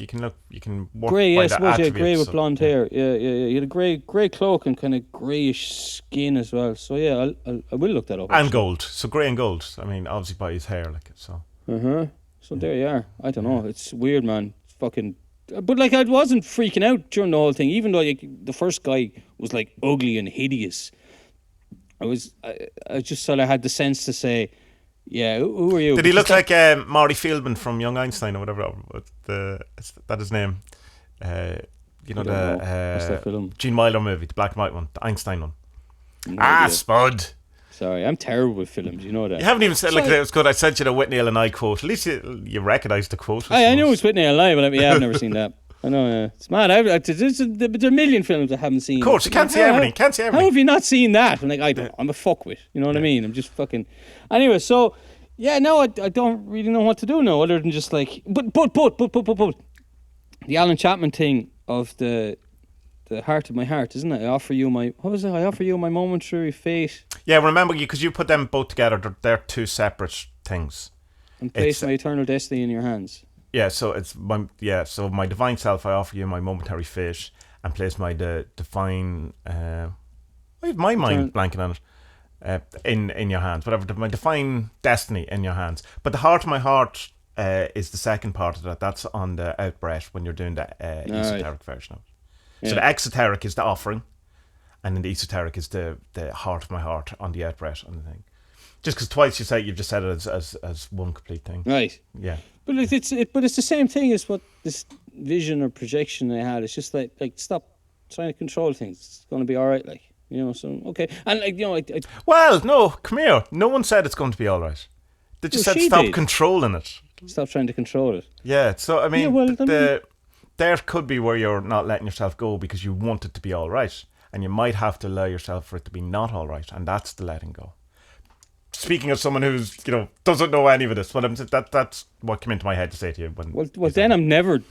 work grey. by Yes, the attributes. grey with blonde hair. Yeah. He had a grey cloak and kind of greyish skin as well. So yeah, I will look that up. And actually. gold. So grey and gold. I mean, obviously by his hair, like so. So there you are. I don't know. It's weird, man. It's fucking. But like, I wasn't freaking out during the whole thing, even though the first guy was like ugly and hideous. I just sort of had the sense to say, yeah, who are you? Did he look like Marty Fieldman from Young Einstein or whatever? Is that his name? You know What's that film? Gene Wilder movie, the black and white one, the Einstein one. No idea. Spud. Sorry, I'm terrible with films. You know that. You haven't even said, like, it was good. I sent you the Whitney L&I quote. At least you recognised the quote. I knew it was Whitney L&I, but I've never seen that. I know, yeah. It's mad. There's a million films I haven't seen. Of course, you can't see everything. How have you not seen that? I'm like, I'm a fuckwit. You know what I mean? I'm just fucking. Anyway, so yeah, no, I don't really know what to do now, other than just like, but the Alan Chapman thing of the heart of my heart, isn't it? I offer you my momentary fate. Yeah, remember because you put them both together. They're two separate things. And place my eternal destiny in your hands. Yeah, so so my divine self, I offer you my momentary fate, and place my divine. I have my mind blanking on it. In your hands, whatever. My divine destiny in your hands. But the heart of my heart is the second part of that. That's on the out-breath when you're doing the esoteric version of it. Yeah. So the exoteric is the offering, and then the esoteric is the heart of my heart on the out-breath on the thing. Just because twice you've just said it as one complete thing. Right. Yeah. But it's the same thing as what this vision or projection I had. It's just like stop trying to control things. It's going to be all right, like, you know. So okay, and like, you know, well, no, come here. No one said it's going to be all right. They just said stop controlling it. Stop trying to control it. Yeah. So I mean, there could be where you're not letting yourself go because you want it to be all right, and you might have to allow yourself for it to be not all right, and that's the letting go. Speaking of someone who's, you know, doesn't know any of this, that's what came into my head to say to you. Well, then I'm never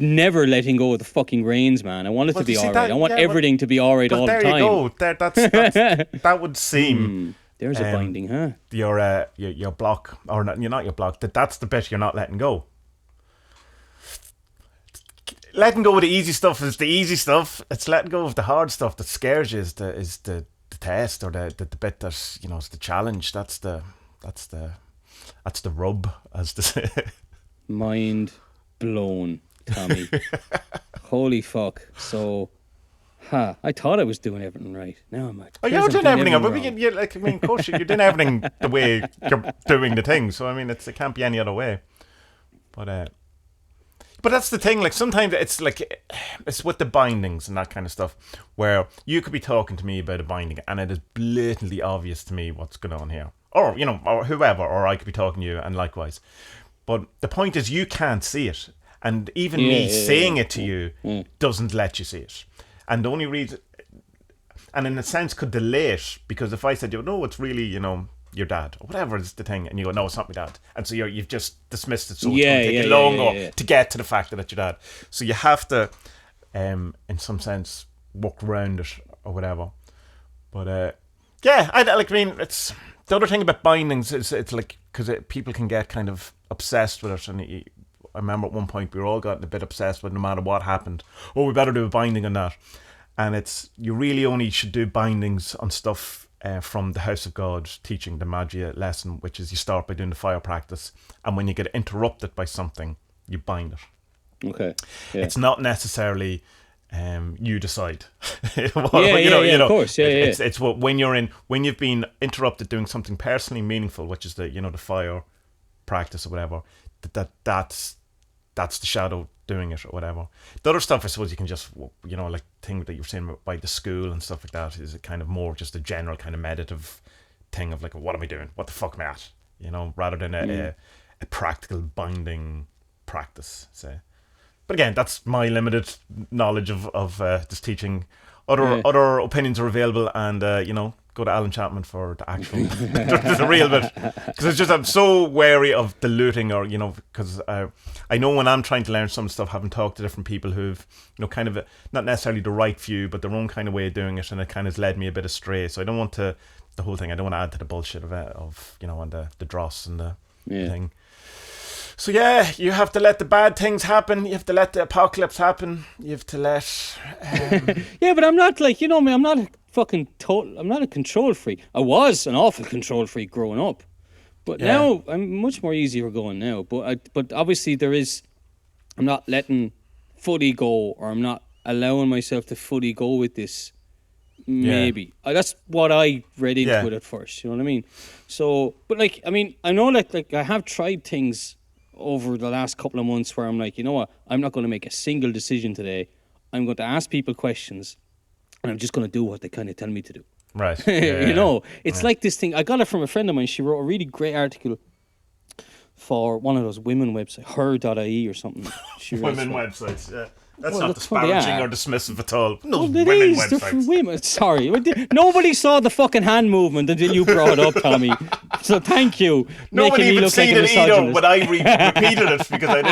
letting go of the fucking reins, man. I want it to be all right. I want everything to be all right all the time. There you go. That would seem. There's a binding, huh? Your block, or not, you're not your block. That's the bit you're not letting go. Letting go of the easy stuff is the easy stuff. It's letting go of the hard stuff that scares you is the test, or the bit that, you know, is the challenge. That's the that's the rub, as to say. Mind blown, Tommie. Holy fuck. So, I thought I was doing everything right. Now I'm like, oh, you're doing everything. wrong. Of course, you're doing everything the way you're doing the thing. So, I mean, it can't be any other way. But that's the thing. Like, sometimes it's with the bindings and that kind of stuff, where you could be talking to me about a binding, and it is blatantly obvious to me what's going on here, or or whoever, or I could be talking to you, and likewise. But the point is, you can't see it, and even me saying it to you doesn't let you see it. And the only reason, and in a sense, could delay it, because if I said, no, it's really, your dad, or whatever is the thing, and you go, no, it's not my dad, and so you've just dismissed it, so it's going to take you longer to get to the fact that it's your dad. So you have to, in some sense, work around it or whatever. But it's the other thing about bindings is it's like, because people can get kind of obsessed with it, and I remember at one point we were all gotten a bit obsessed with, no matter what happened, we better do a binding on that, and it's, you really only should do bindings on stuff from the House of God, teaching the Magia lesson, which is you start by doing the fire practice, and when you get interrupted by something, you bind it. Okay. Yeah. It's not necessarily you decide. Of course. It's what when you've been interrupted doing something personally meaningful, which is the the fire practice or whatever. That's the shadow doing it or whatever. The other stuff, I suppose, you can just like thing that you were saying by the school and stuff like that, is it kind of more just a general kind of meditative thing of like, what am I doing? What the fuck am I at? Rather than a practical binding practice, say. But again, that's my limited knowledge of this teaching. Other opinions are available, and go to Alan Chapman for the actual the real bit, because it's just, I'm so wary of diluting, or because I know when I'm trying to learn some stuff, having talked to different people who've kind of not necessarily the right view, but their own kind of way of doing it, and it kind of has led me a bit astray. So I don't want to, the whole thing, I don't want to add to the bullshit of and the dross and the thing. So you have to let the bad things happen. You have to let the apocalypse happen. You have to let. Yeah, but I'm not like, me, I'm not a fucking I'm not a control freak. I was an awful control freak growing up, but now I'm much more easier going now. But obviously I'm not letting fully go, or I'm not allowing myself to fully go with this. Maybe that's what I read into it at first. You know what I mean? So, but I know like I have tried things over the last couple of months where I'm like, you know what, I'm not going to make a single decision today. I'm going to ask people questions, and I'm just going to do what they kind of tell me to do. Right. It's like this thing. I got it from a friend of mine. She wrote a really great article for one of those women websites, her.ie or something. Women websites, yeah. That's not disparaging or dismissive at all. No, well, women websites. They're for women. Sorry. Nobody saw the fucking hand movement until you brought it up, Tommie. So thank you. Nobody even seen it either when I repeated it, because I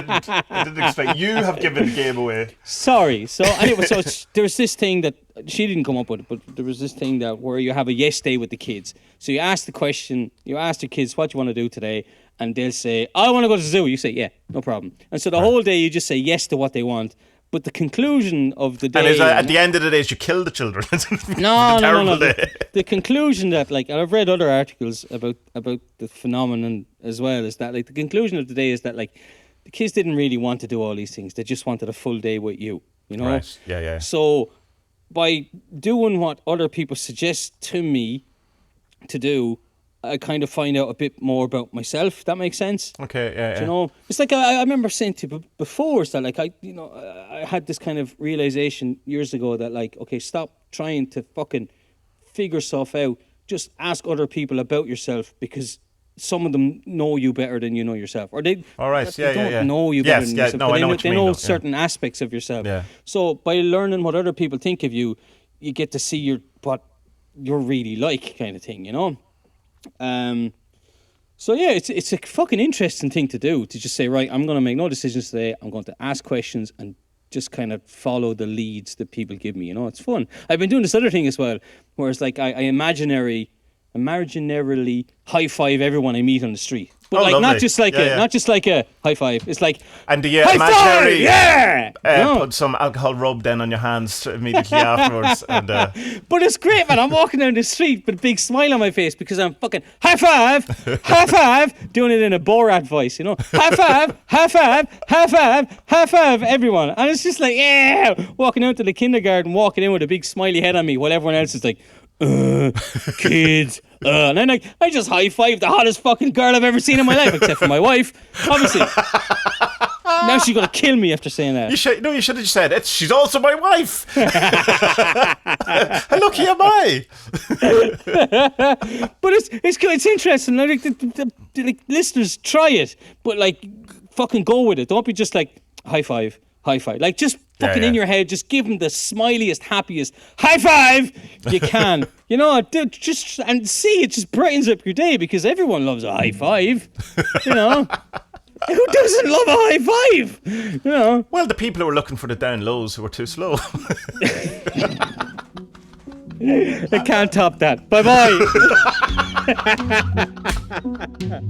didn't expect. You have given the game away. Sorry. So anyway, there's this thing that she didn't come up with, but there was this thing that where you have a yes day with the kids. So you ask the question, you ask the kids, what do you want to do today? And they'll say, I want to go to the zoo. You say, yeah, no problem. And so the whole day you just say yes to what they want. But the conclusion of the day... And at the end of the day, you kill the children. No. The conclusion that, and I've read other articles about the phenomenon as well, is that, the conclusion of the day is that, the kids didn't really want to do all these things. They just wanted a full day with you, Right, yeah. So, by doing what other people suggest to me to do, I kind of find out a bit more about myself. That makes sense. Okay, yeah. You know, it's like I remember saying to you before, is that I had this kind of realization years ago that okay, stop trying to fucking figure stuff out. Just ask other people about yourself, because some of them know you better than you know yourself, or they don't know you better than yourself. No, I know what you mean. They know certain aspects of yourself. Yeah. So by learning what other people think of you, you get to see what you're really like, kind of thing. So yeah, it's a fucking interesting thing to do, to just say, right, I'm going to make no decisions today. I'm going to ask questions and just kind of follow the leads that people give me. It's fun. I've been doing this other thing as well, where it's I imaginarily high five everyone I meet on the street. But like lovely. not just like Yeah. not just like a high five. It's like And do you high five, imaginary yeah. put some alcohol rub then on your hands immediately afterwards? And But it's great, man. I'm walking down the street with a big smile on my face because I'm fucking high five, doing it in a Borat voice, you know, high five, everyone. And it's just like, yeah, walking out to the kindergarten, walking in with a big smiley head on me while everyone else is like, kids. And then I just high five the hottest fucking girl I've ever seen in my life, except for my wife, obviously. Now she's gonna kill me after saying that. you should have just said, "She's also my wife." How lucky am I? But it's good. It's interesting. Like, the listeners, try it, but like, fucking go with it. Don't be just like high five. Like, just fucking in your head, just give them the smiliest, happiest high five you can. You know, just and see, it just brightens up your day because everyone loves a high five. You know. Who doesn't love a high five? You know. Well, the people who were looking for the down lows who were too slow. I can't top that. Bye bye.